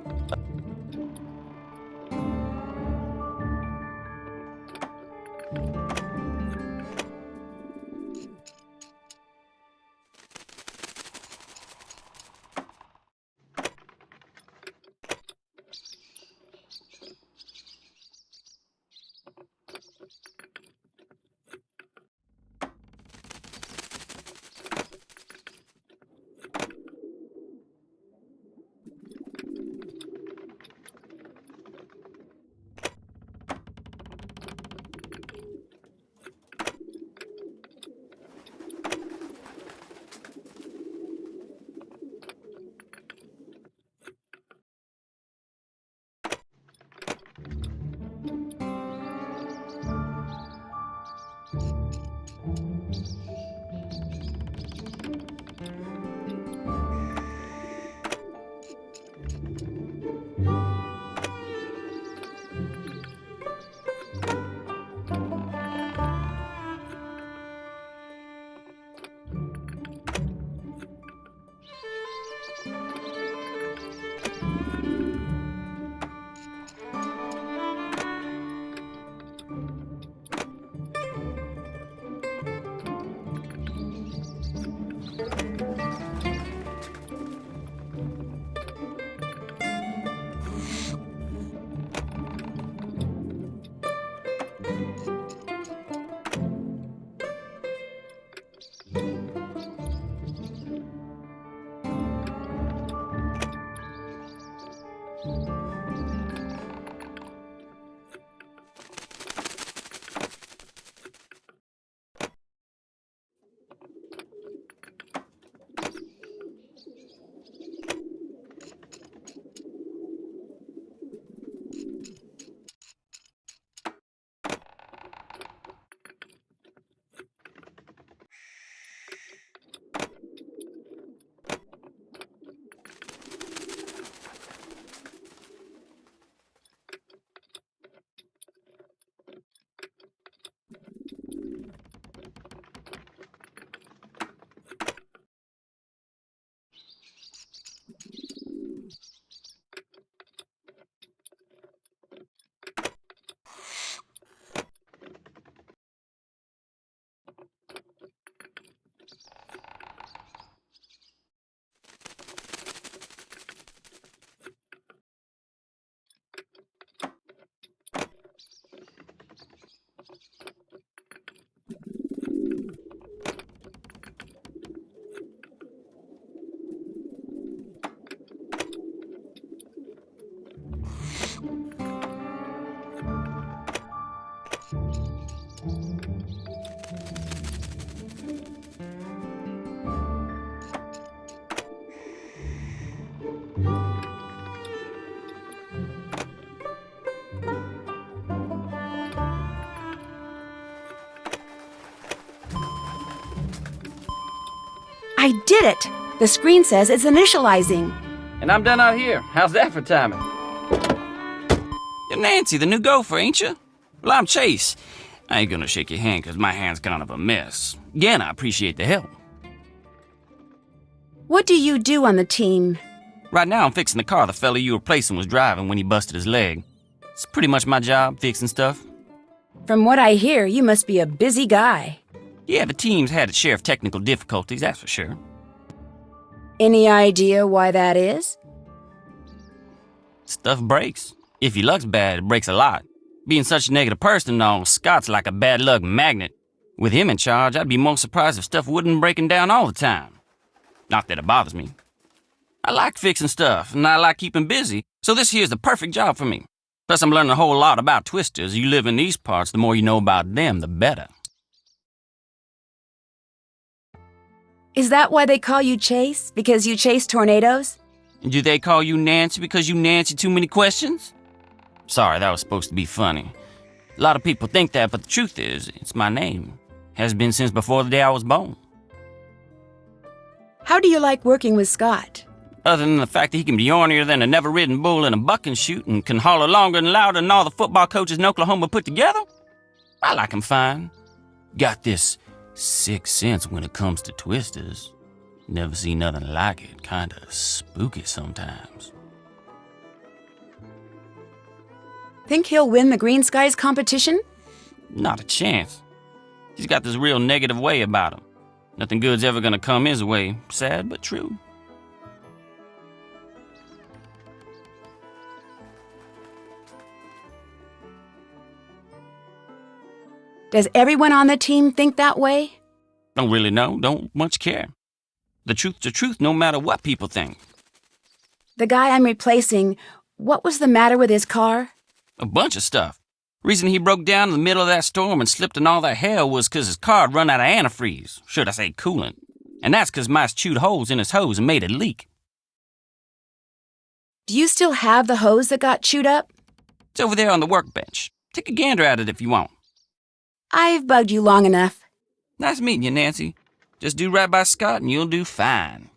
I did it! The screen says it's initializing. And I'm done out here. How's that for timing? You're Nancy, the new gopher, ain't you? Well, I'm Chase. I ain't gonna shake your hand because my hand's kind of a mess. Again, I appreciate the help. What do you do on the team? Right now, I'm fixing the car the fella you were replacing was driving when he busted his leg. It's pretty much my job, fixing stuff. From what I hear, you must be a busy guy. Yeah, the team's had its share of technical difficulties, that's for sure. Any idea why that is? Stuff breaks. If your luck's bad, it breaks a lot. Being such a negative person and all, Scott's like a bad luck magnet. With him in charge, I'd be more surprised if stuff wouldn't breaking down all the time. Not that it bothers me. I like fixing stuff, and I like keeping busy, so this here's the perfect job for me. Plus, I'm learning a whole lot about twisters. You live in these parts, the more you know about them, the better. Is that why they call you Chase? Because you chase tornadoes? Do they call you Nancy because you Nancy too many questions? Sorry, that was supposed to be funny. A lot of people think that, but the truth is, it's my name. Has been since before the day I was born. How do you like working with Scott? Other than the fact that he can be ornier than a never-ridden bull in a bucking chute and can holler longer and louder than all the football coaches in Oklahoma put together, I like him fine. Got this sixth sense when it comes to twisters. Never seen nothing like it. Kinda spooky sometimes. Think he'll win the Green Skies competition? Not a chance. He's got this real negative way about him. Nothing good's ever gonna come his way. Sad but true. Does everyone on the team think that way? Don't really know. Don't much care. The truth's the truth no matter what people think. The guy I'm replacing, what was the matter with his car? A bunch of stuff. Reason he broke down in the middle of that storm and slipped in all that hell was 'cause his car had run out of antifreeze. Should I say coolant. And that's 'cause mice chewed holes in his hose and made it leak. Do you still have the hose that got chewed up? It's over there on the workbench. Take a gander at it if you want. I've bugged you long enough. Nice meeting you, Nancy. Just do right by Scott and you'll do fine.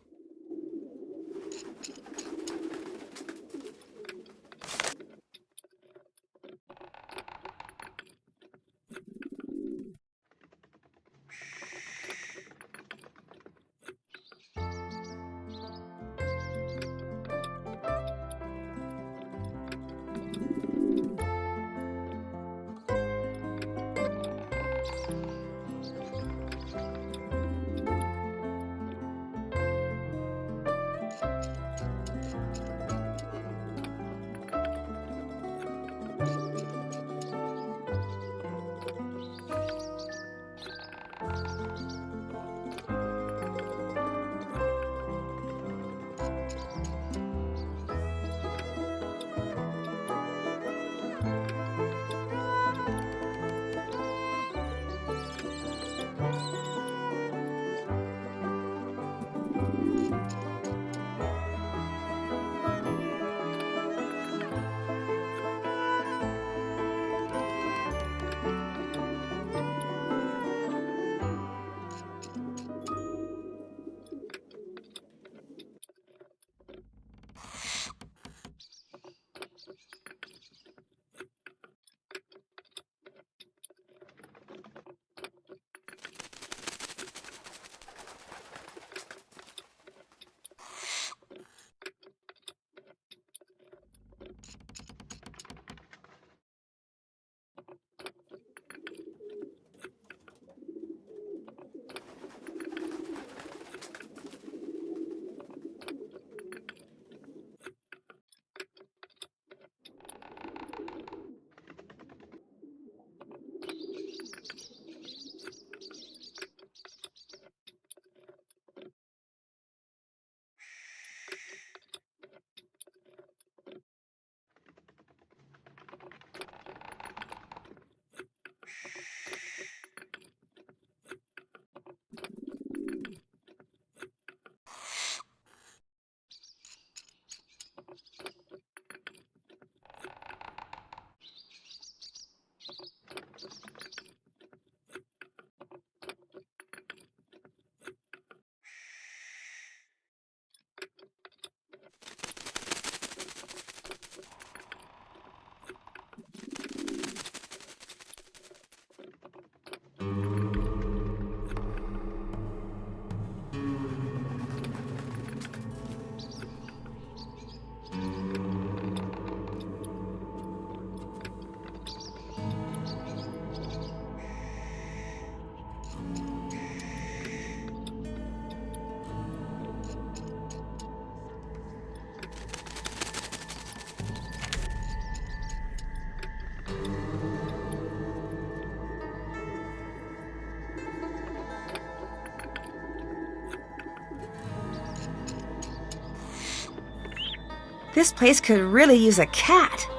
This place could really use a cat.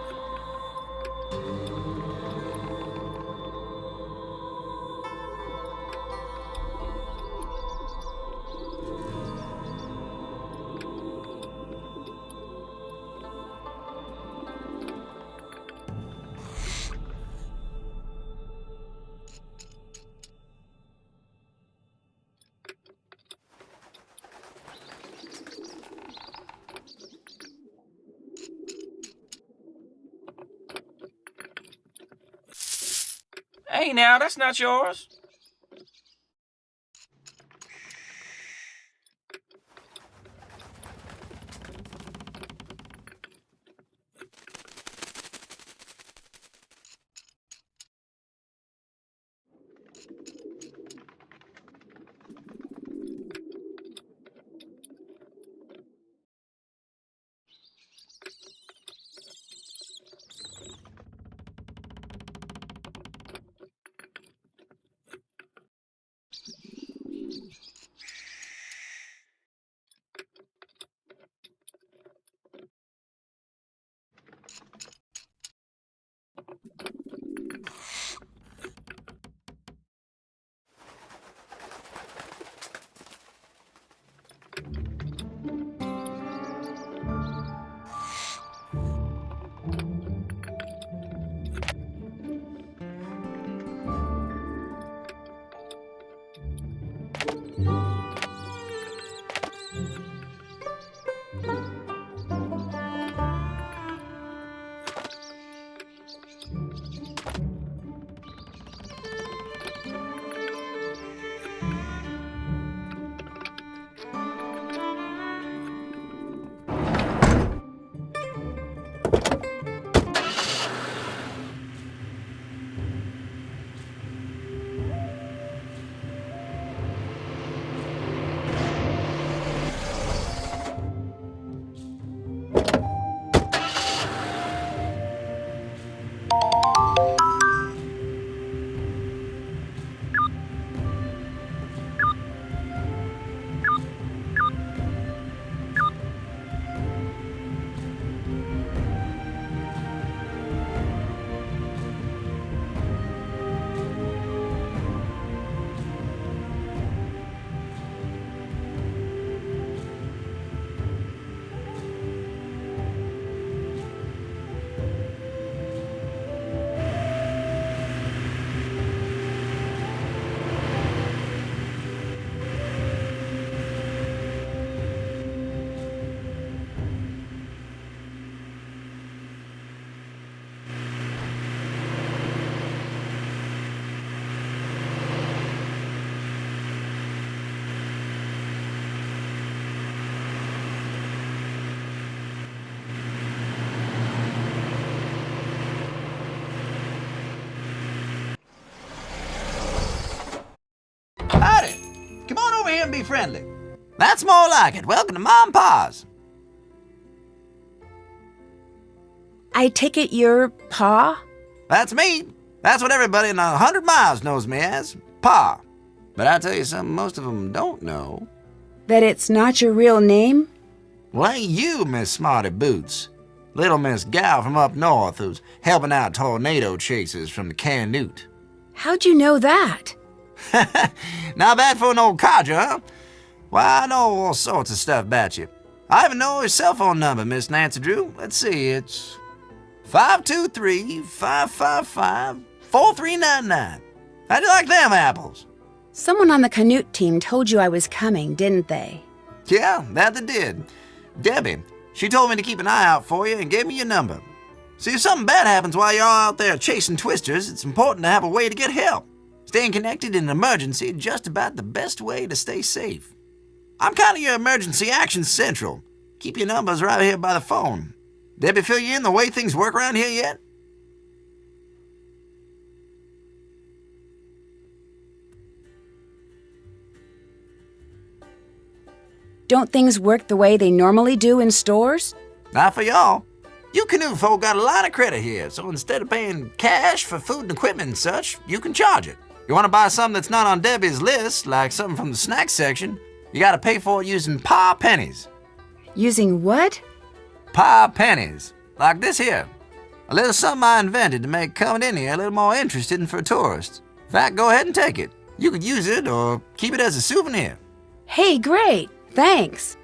Hey, now, that's not yours. Howdy. Come on over here and be friendly. That's more like it. Welcome to Mom and Pa's. I take it you're Pa? That's me. That's what everybody in 100 miles knows me as, Pa. But I tell you something most of them don't know. That it's not your real name? Well, ain't you, Miss Smarty Boots? Little Miss Gal from up north who's helping out tornado chasers from the Canute. How'd you know that? Not bad for an old codger, huh? Why, I know all sorts of stuff about you. I even know your cell phone number, Miss Nancy Drew. Let's see, it's 523-555-4399. How'd you like them apples? Someone on the Canute team told you I was coming, didn't they? Yeah, that they did. Debbie, she told me to keep an eye out for you and gave me your number. See, if something bad happens while you're out there chasing twisters, it's important to have a way to get help. Staying connected in an emergency is just about the best way to stay safe. I'm kind of your emergency action central. Keep your numbers right here by the phone. Debbie fill you in the way things work around here yet? Don't things work the way they normally do in stores? Not for y'all. You Canute folk got a lot of credit here, so instead of paying cash for food and equipment and such, you can charge it. You want to buy something that's not on Debbie's list, like something from the snack section, you gotta pay for it using Pa pennies. Using what? pile pennies, like this here. A little something I invented to make coming in here a little more interesting for tourists. In fact, go ahead and take it. You could use it or keep it as a souvenir. Hey, great. Thanks.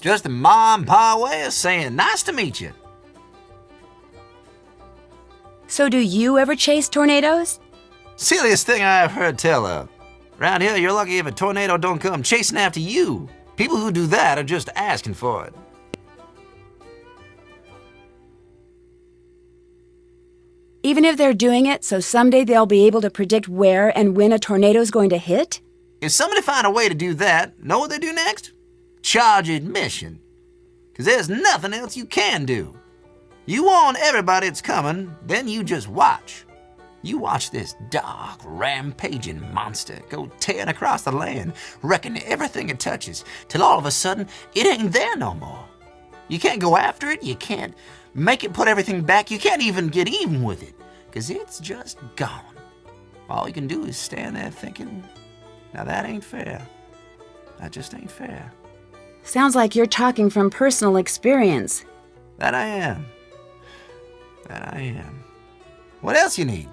Just a ma and pa way of saying nice to meet you. So do you ever chase tornadoes? Silliest thing I ever heard tell of. Around here, you're lucky if a tornado don't come chasing after you. People who do that are just asking for it. Even if they're doing it so someday they'll be able to predict where and when a tornado's going to hit? If somebody find a way to do that, know what they do next? Charge admission. 'Cause there's nothing else you can do. You warn everybody it's coming, then you just watch. You watch this dark, rampaging monster go tearing across the land, wrecking everything it touches, till all of a sudden, it ain't there no more. You can't go after it, you can't make it put everything back, you can't even get even with it, 'cause it's just gone. All you can do is stand there thinking, now that ain't fair. That just ain't fair. Sounds like you're talking from personal experience. That I am. That I am. What else you need?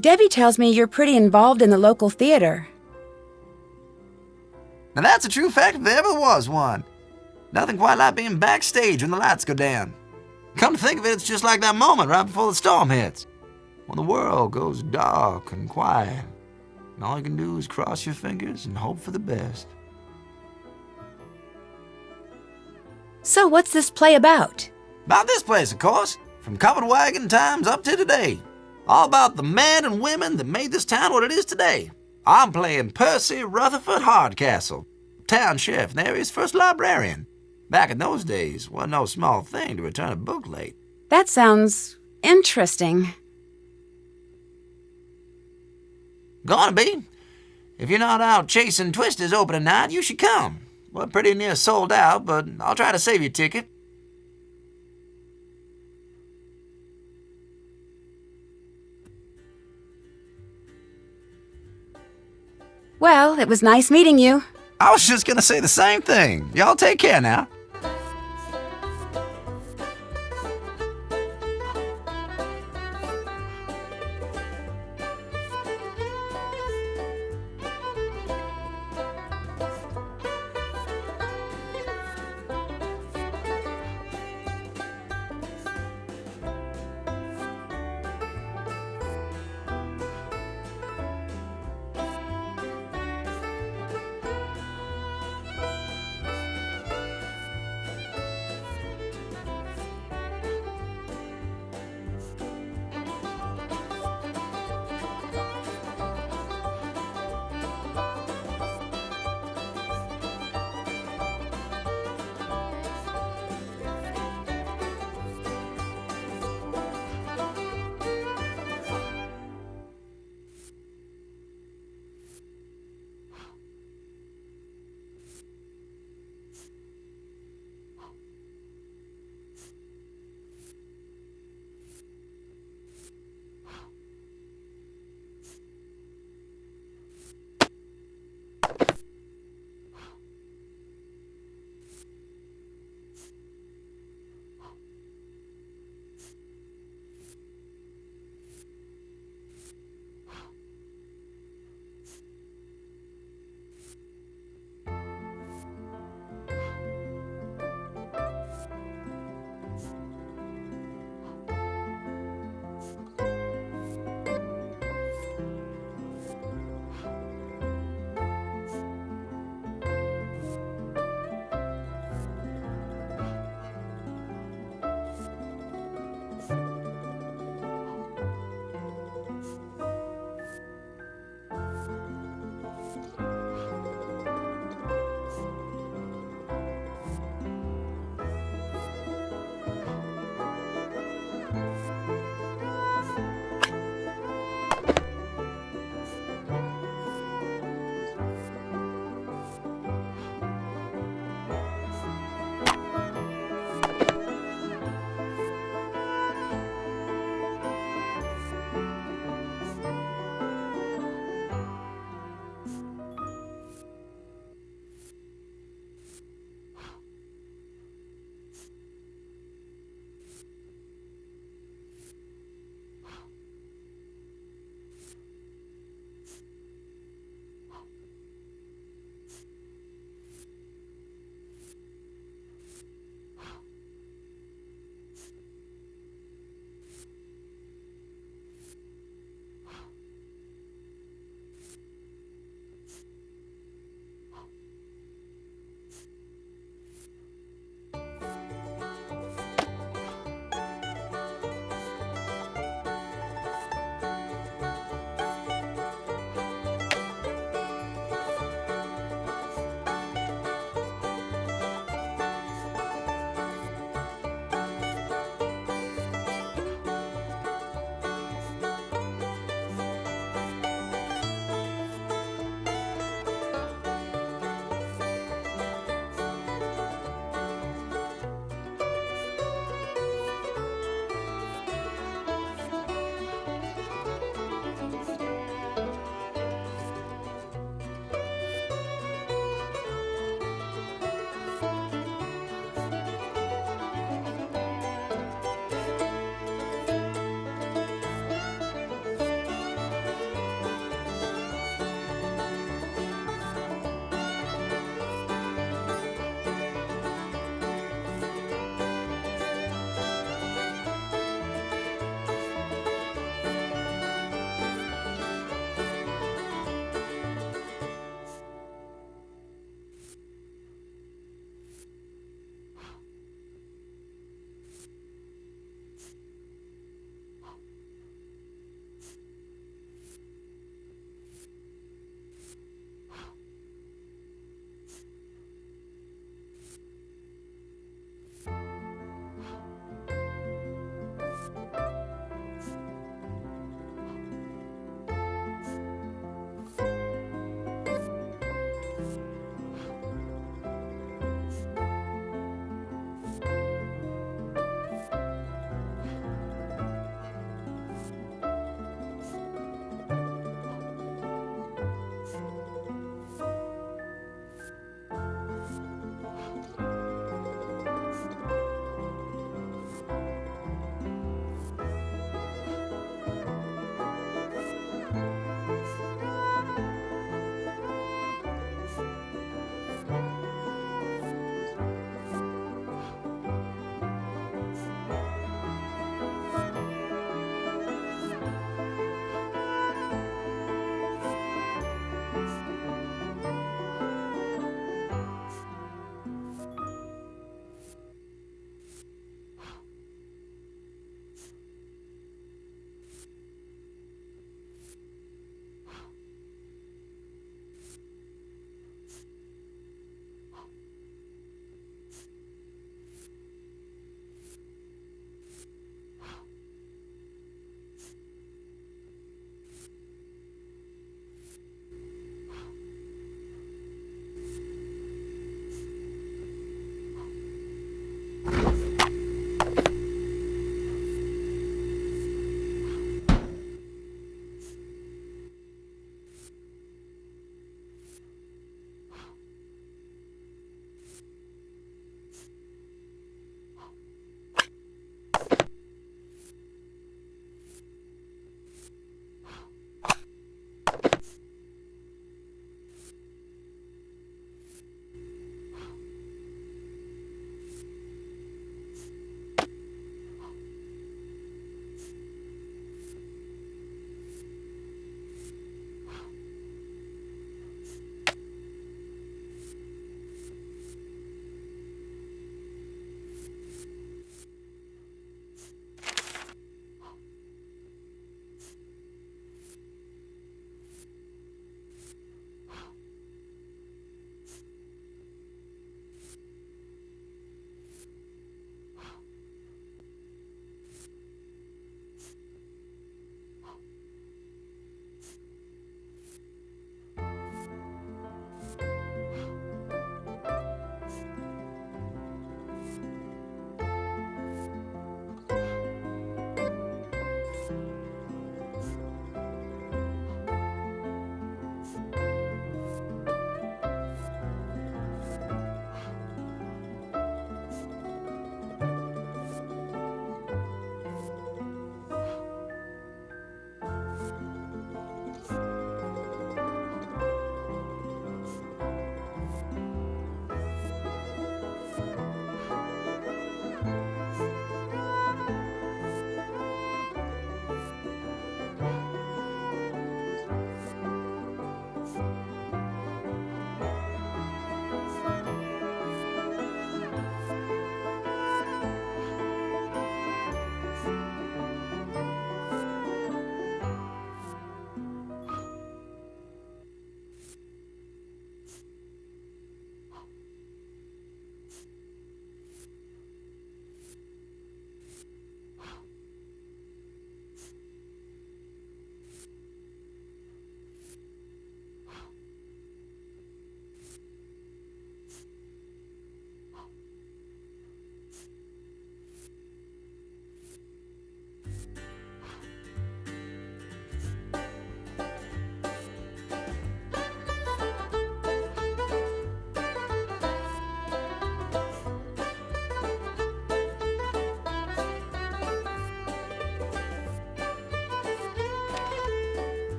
Debbie tells me you're pretty involved in the local theater. Now that's a true fact if there ever was one. Nothing quite like being backstage when the lights go down. Come to think of it, it's just like that moment right before the storm hits. When the world goes dark and quiet, and all you can do is cross your fingers and hope for the best. So what's this play about? About this place, of course. From covered wagon times up to today. All about the men and women that made this town what it is today. I'm playing Percy Rutherford Hardcastle, town sheriff and the area's first librarian. Back in those days, wasn't no small thing to return a book late. That sounds interesting. Gonna be. If you're not out chasing twisters opening night, you should come. We're pretty near sold out, but I'll try to save your ticket. Well, it was nice meeting you. I was just gonna say the same thing. Y'all take care now.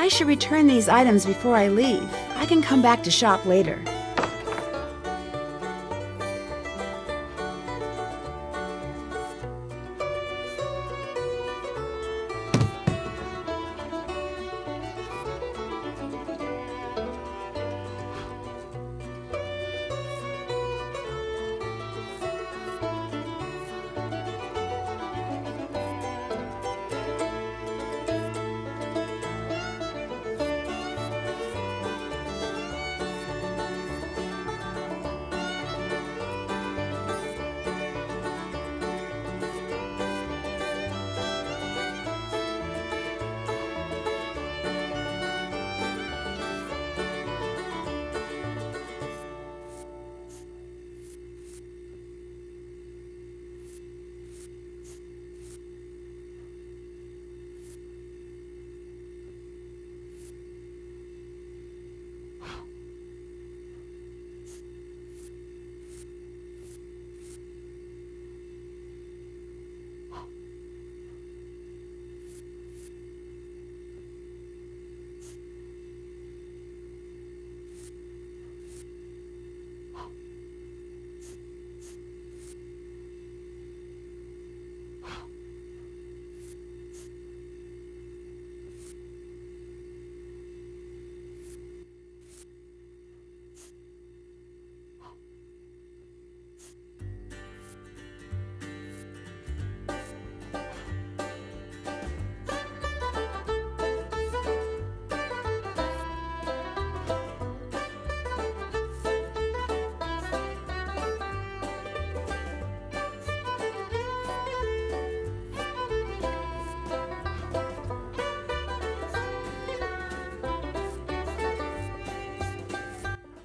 I should return these items before I leave. I can come back to shop later.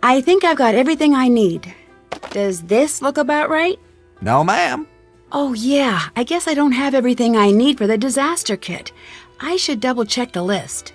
I think I've got everything I need. Does this look about right? No, ma'am. Oh yeah, I guess I don't have everything I need for the disaster kit. I should double check the list.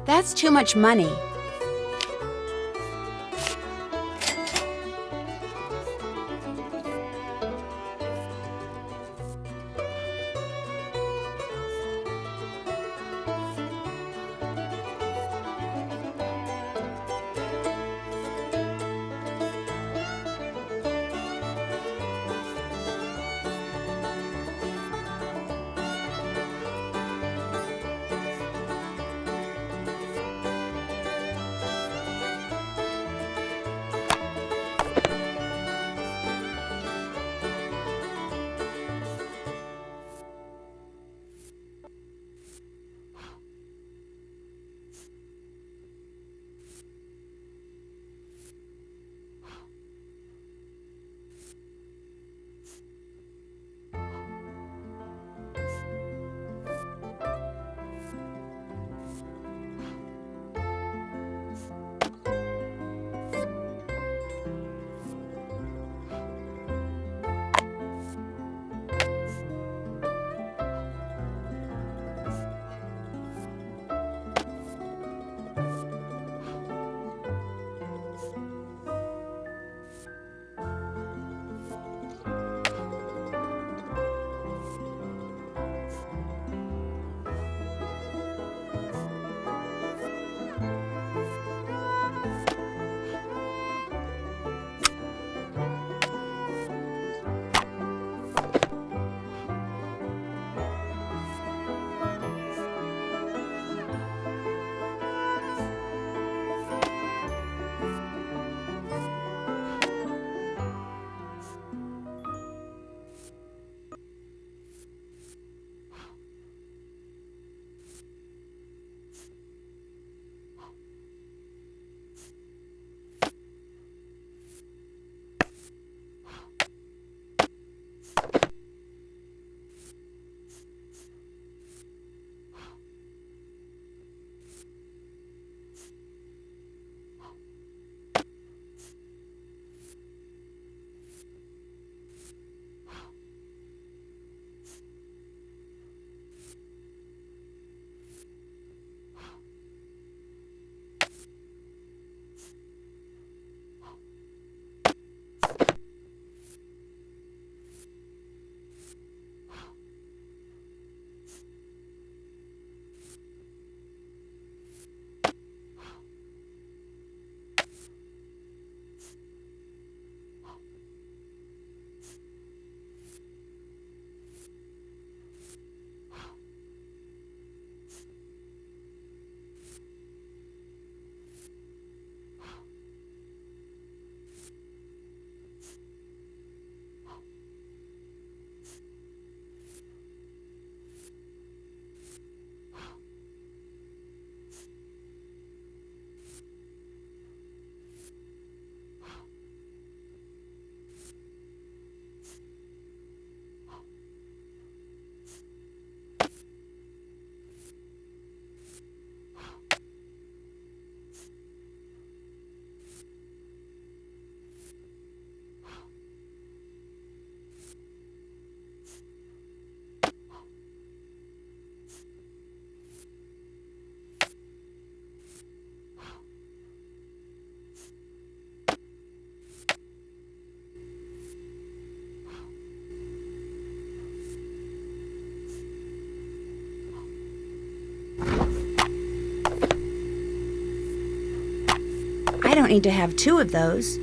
That's too much money. I don't need to have two of those.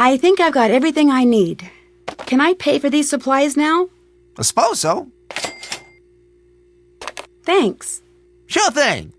I think I've got everything I need. Can I pay for these supplies now? I suppose so. Thanks. Sure thing.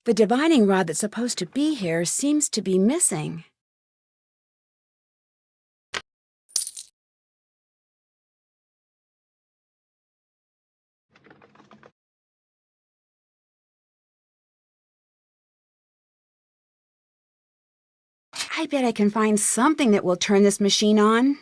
The divining rod that's supposed to be here seems to be missing. I bet I can find something that will turn this machine on.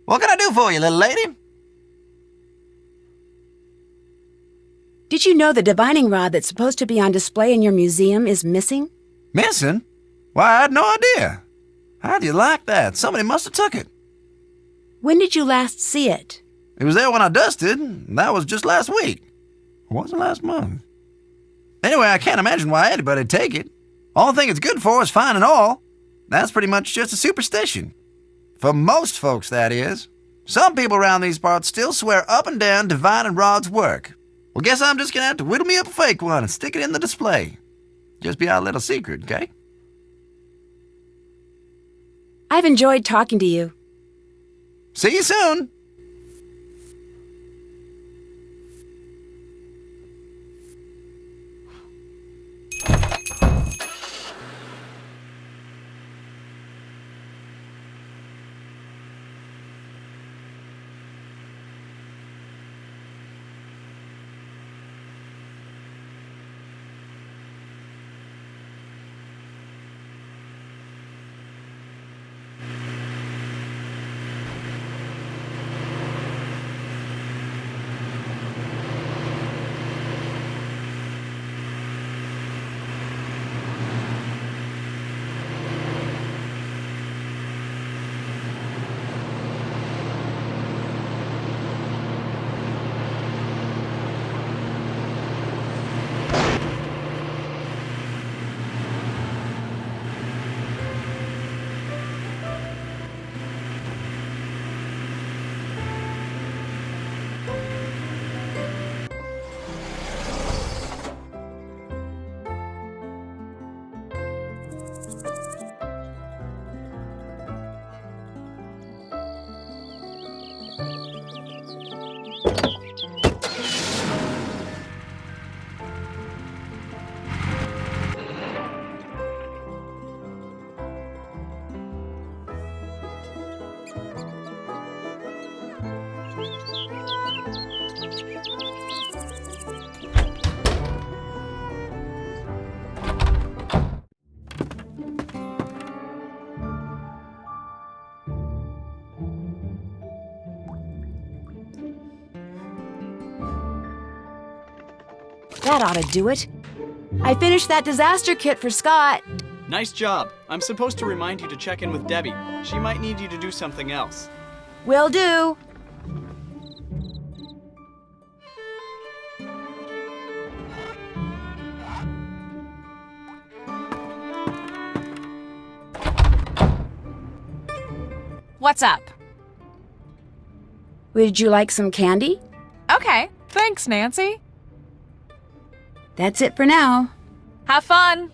What can I do for you, little lady? Did you know the divining rod that's supposed to be on display in your museum is missing? Missing? Why, I had no idea. How do you like that? Somebody must have took it. When did you last see it? It was there when I dusted, and that was just last week. Or was it last month? Anyway, I can't imagine why anybody'd take it. All thing it's good for is fine and all. That's pretty much just a superstition. For most folks, that is. Some people around these parts still swear up and down divining rod's work. Well, guess I'm just gonna have to whittle me up a fake one and stick it in the display. Just be our little secret, okay? I've enjoyed talking to you. See you soon. That ought to do it. I finished that disaster kit for Scott. Nice job. I'm supposed to remind you to check in with Debbie. She might need you to do something else. Will do. What's up? Would you like some candy? Okay, thanks, Nancy. That's it for now. Have fun.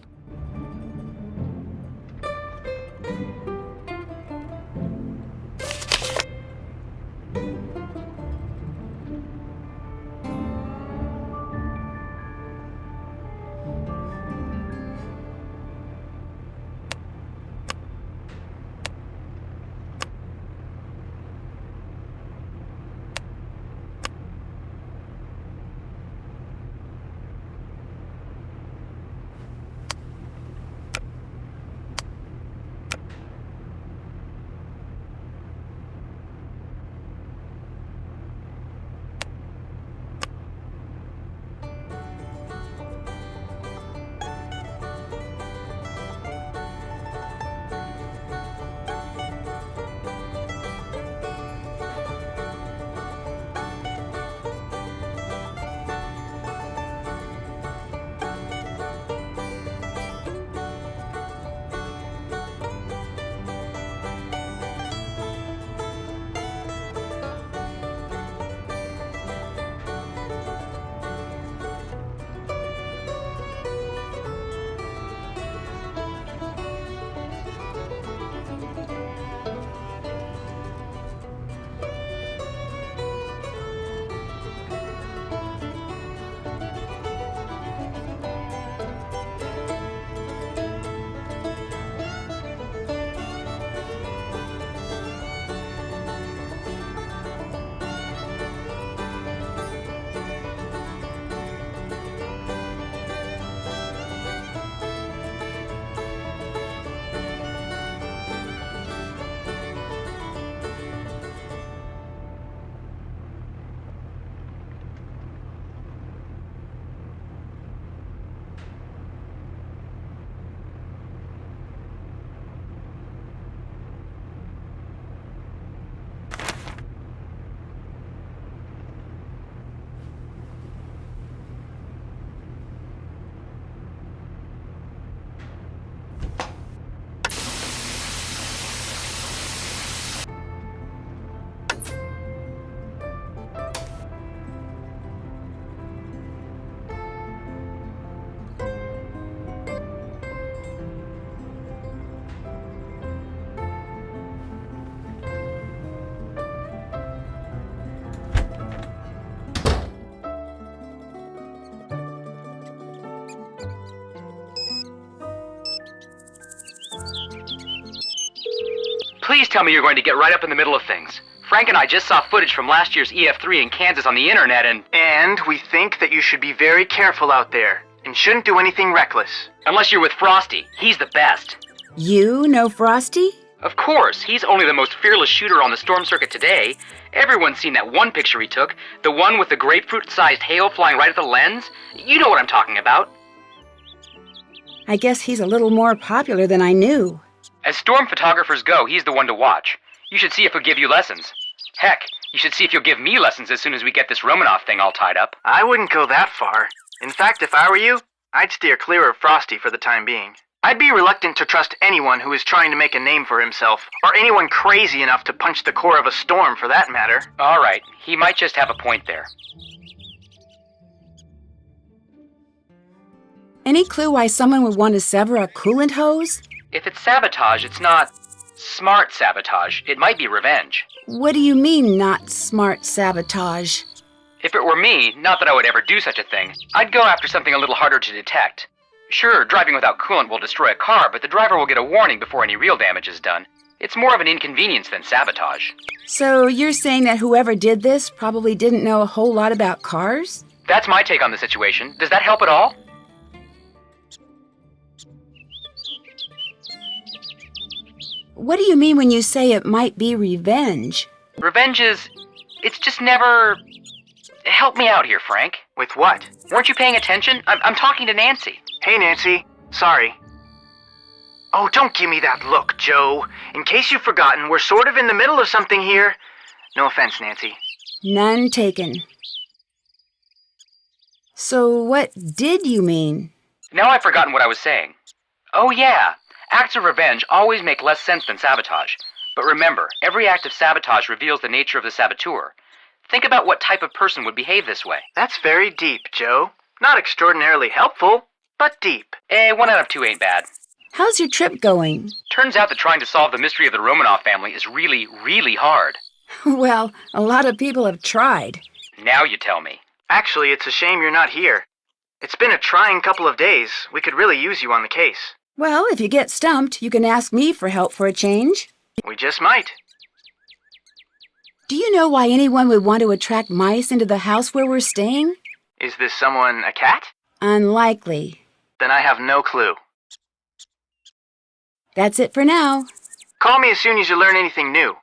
Please tell me you're going to get right up in the middle of things. Frank and I just saw footage from last year's EF3 in Kansas on the internet And we think that you should be very careful out there, and shouldn't do anything reckless. Unless you're with Frosty. He's the best. You know Frosty? Of course, he's only the most fearless shooter on the storm circuit today. Everyone's seen that one picture he took, the one with the grapefruit-sized hail flying right at the lens. You know what I'm talking about. I guess he's a little more popular than I knew. As storm photographers go, he's the one to watch. You should see if he'll give you lessons. Heck, you should see if you'll give me lessons as soon as we get this Romanoff thing all tied up. I wouldn't go that far. In fact, if I were you, I'd steer clear of Frosty for the time being. I'd be reluctant to trust anyone who is trying to make a name for himself, or anyone crazy enough to punch the core of a storm for that matter. All right, he might just have a point there. Any clue why someone would want to sever a coolant hose? If it's sabotage, it's not smart sabotage. It might be revenge. What do you mean, not smart sabotage? If it were me, not that I would ever do such a thing, I'd go after something a little harder to detect. Sure, driving without coolant will destroy a car, but the driver will get a warning before any real damage is done. It's more of an inconvenience than sabotage. So you're saying that whoever did this probably didn't know a whole lot about cars? That's my take on the situation. Does that help at all? What do you mean when you say it might be revenge? Revenge is... it's just never... Help me out here, Frank. With what? Weren't you paying attention? I'm talking to Nancy. Hey, Nancy. Sorry. Oh, don't give me that look, Joe. In case you've forgotten, we're sort of in the middle of something here. No offense, Nancy. None taken. So what did you mean? Now I've forgotten what I was saying. Oh yeah, acts of revenge always make less sense than sabotage. But remember, every act of sabotage reveals the nature of the saboteur. Think about what type of person would behave this way. That's very deep, Joe. Not extraordinarily helpful, but deep. 1 out of 2 ain't bad. How's your trip going? Turns out that trying to solve the mystery of the Romanov family is really, really hard. Well, a lot of people have tried. Now you tell me. Actually, it's a shame you're not here. It's been a trying couple of days. We could really use you on the case. Well, if you get stumped, you can ask me for help for a change. We just might. Do you know why anyone would want to attract mice into the house where we're staying? Is this someone a cat? Unlikely. Then I have no clue. That's it for now. Call me as soon as you learn anything new.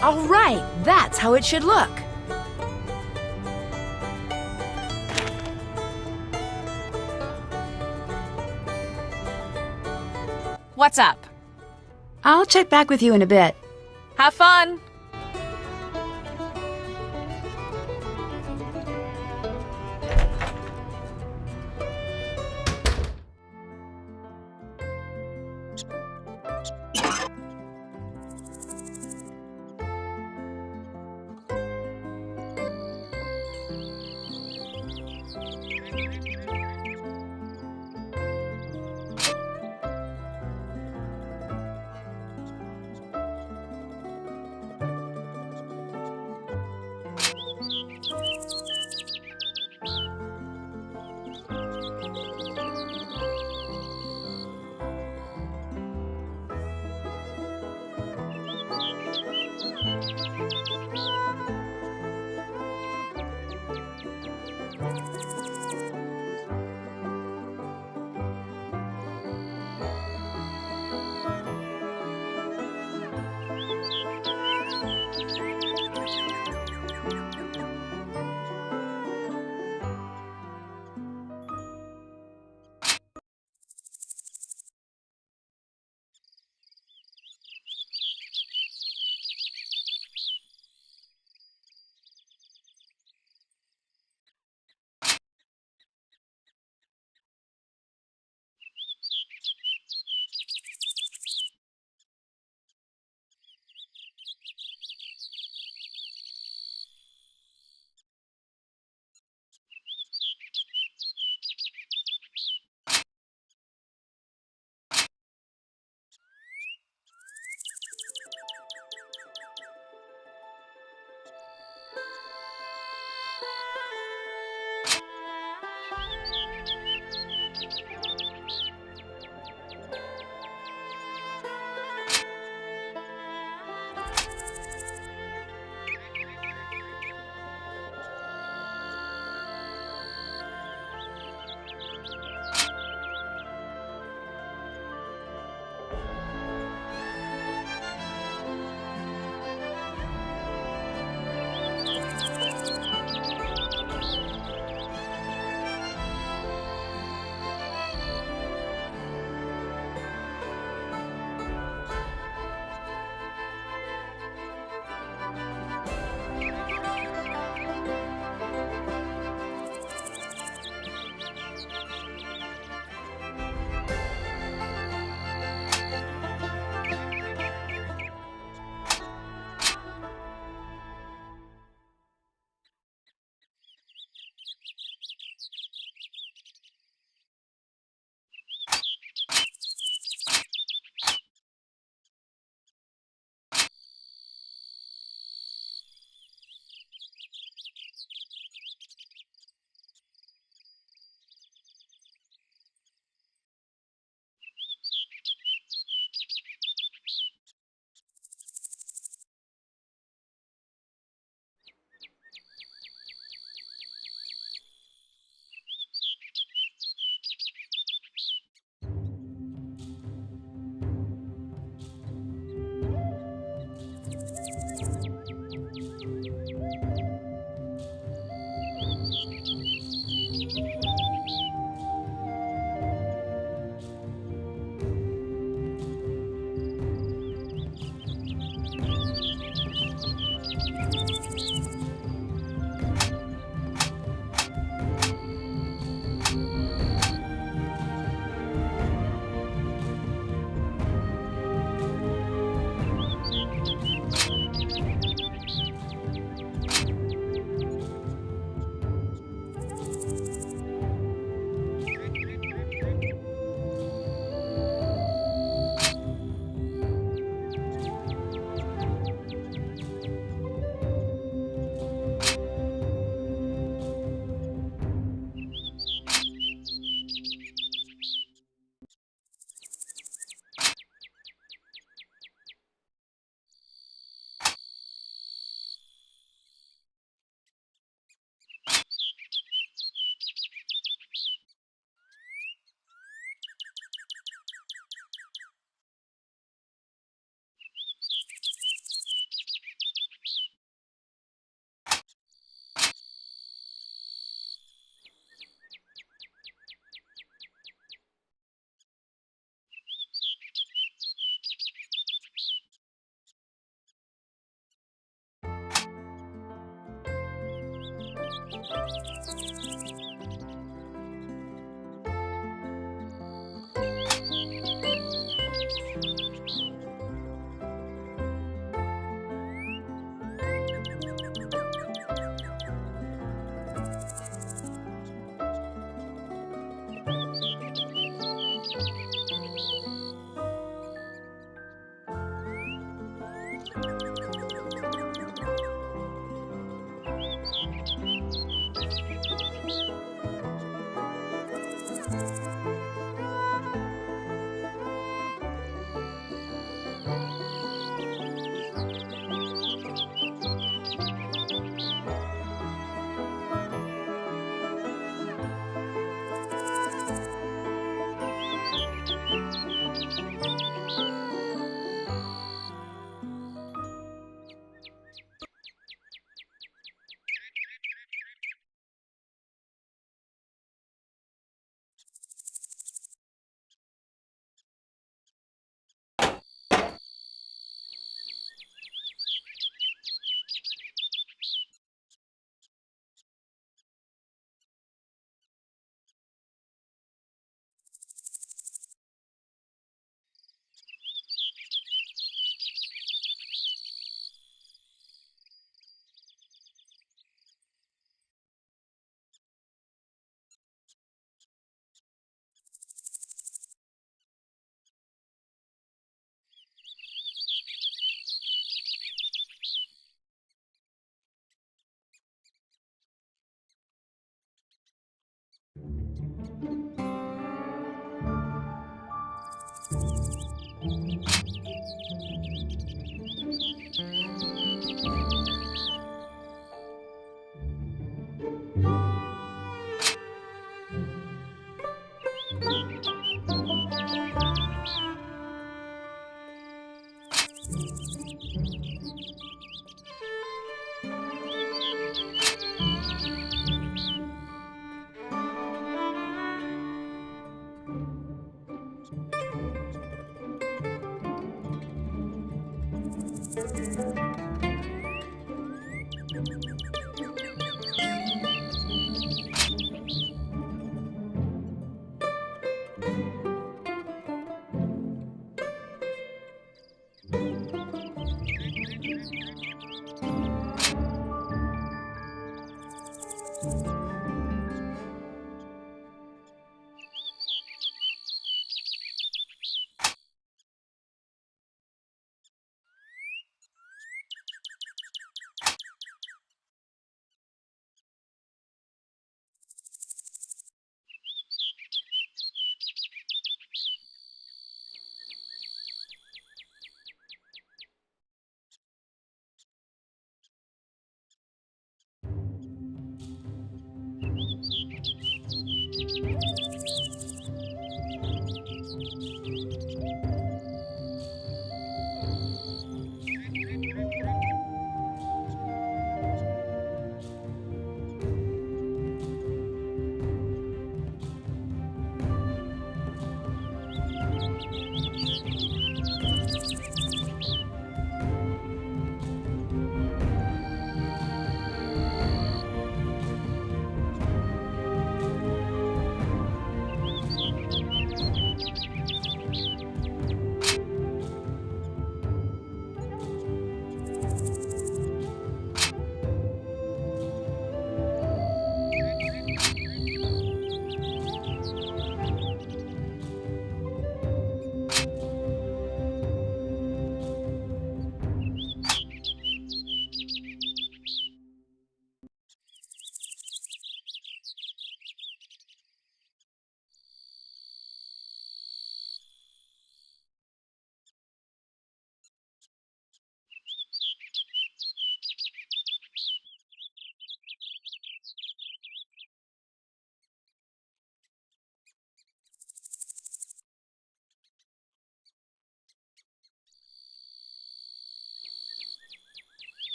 All right, that's how it should look. What's up? I'll check back with you in a bit. Have fun!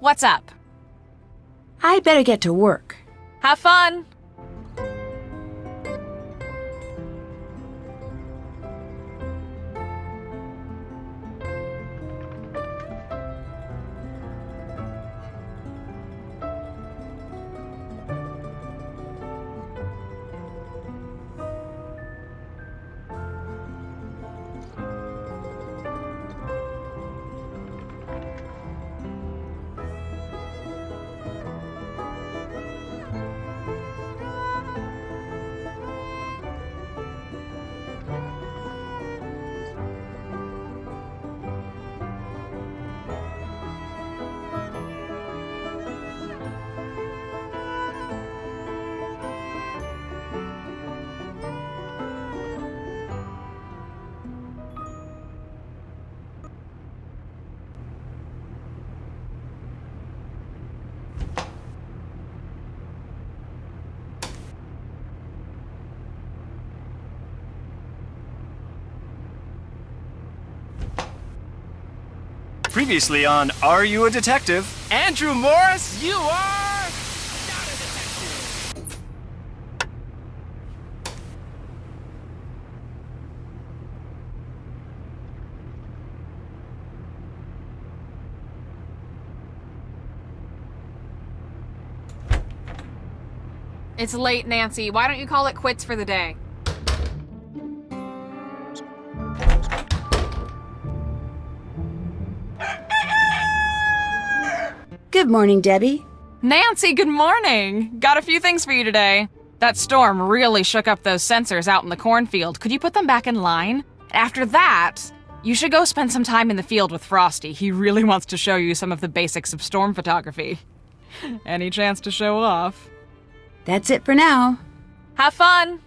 What's up? I'd better get to work. Have fun! Previously on Are You a Detective? Andrew Morris, you are not a detective. It's late, Nancy. Why don't you call it quits for the day? Good morning, Debbie. Nancy, good morning. Got a few things for you today. That storm really shook up those sensors out in the cornfield. Could you put them back in line? After that, you should go spend some time in the field with Frosty. He really wants to show you some of the basics of storm photography. Any chance to show off? That's it for now. Have fun!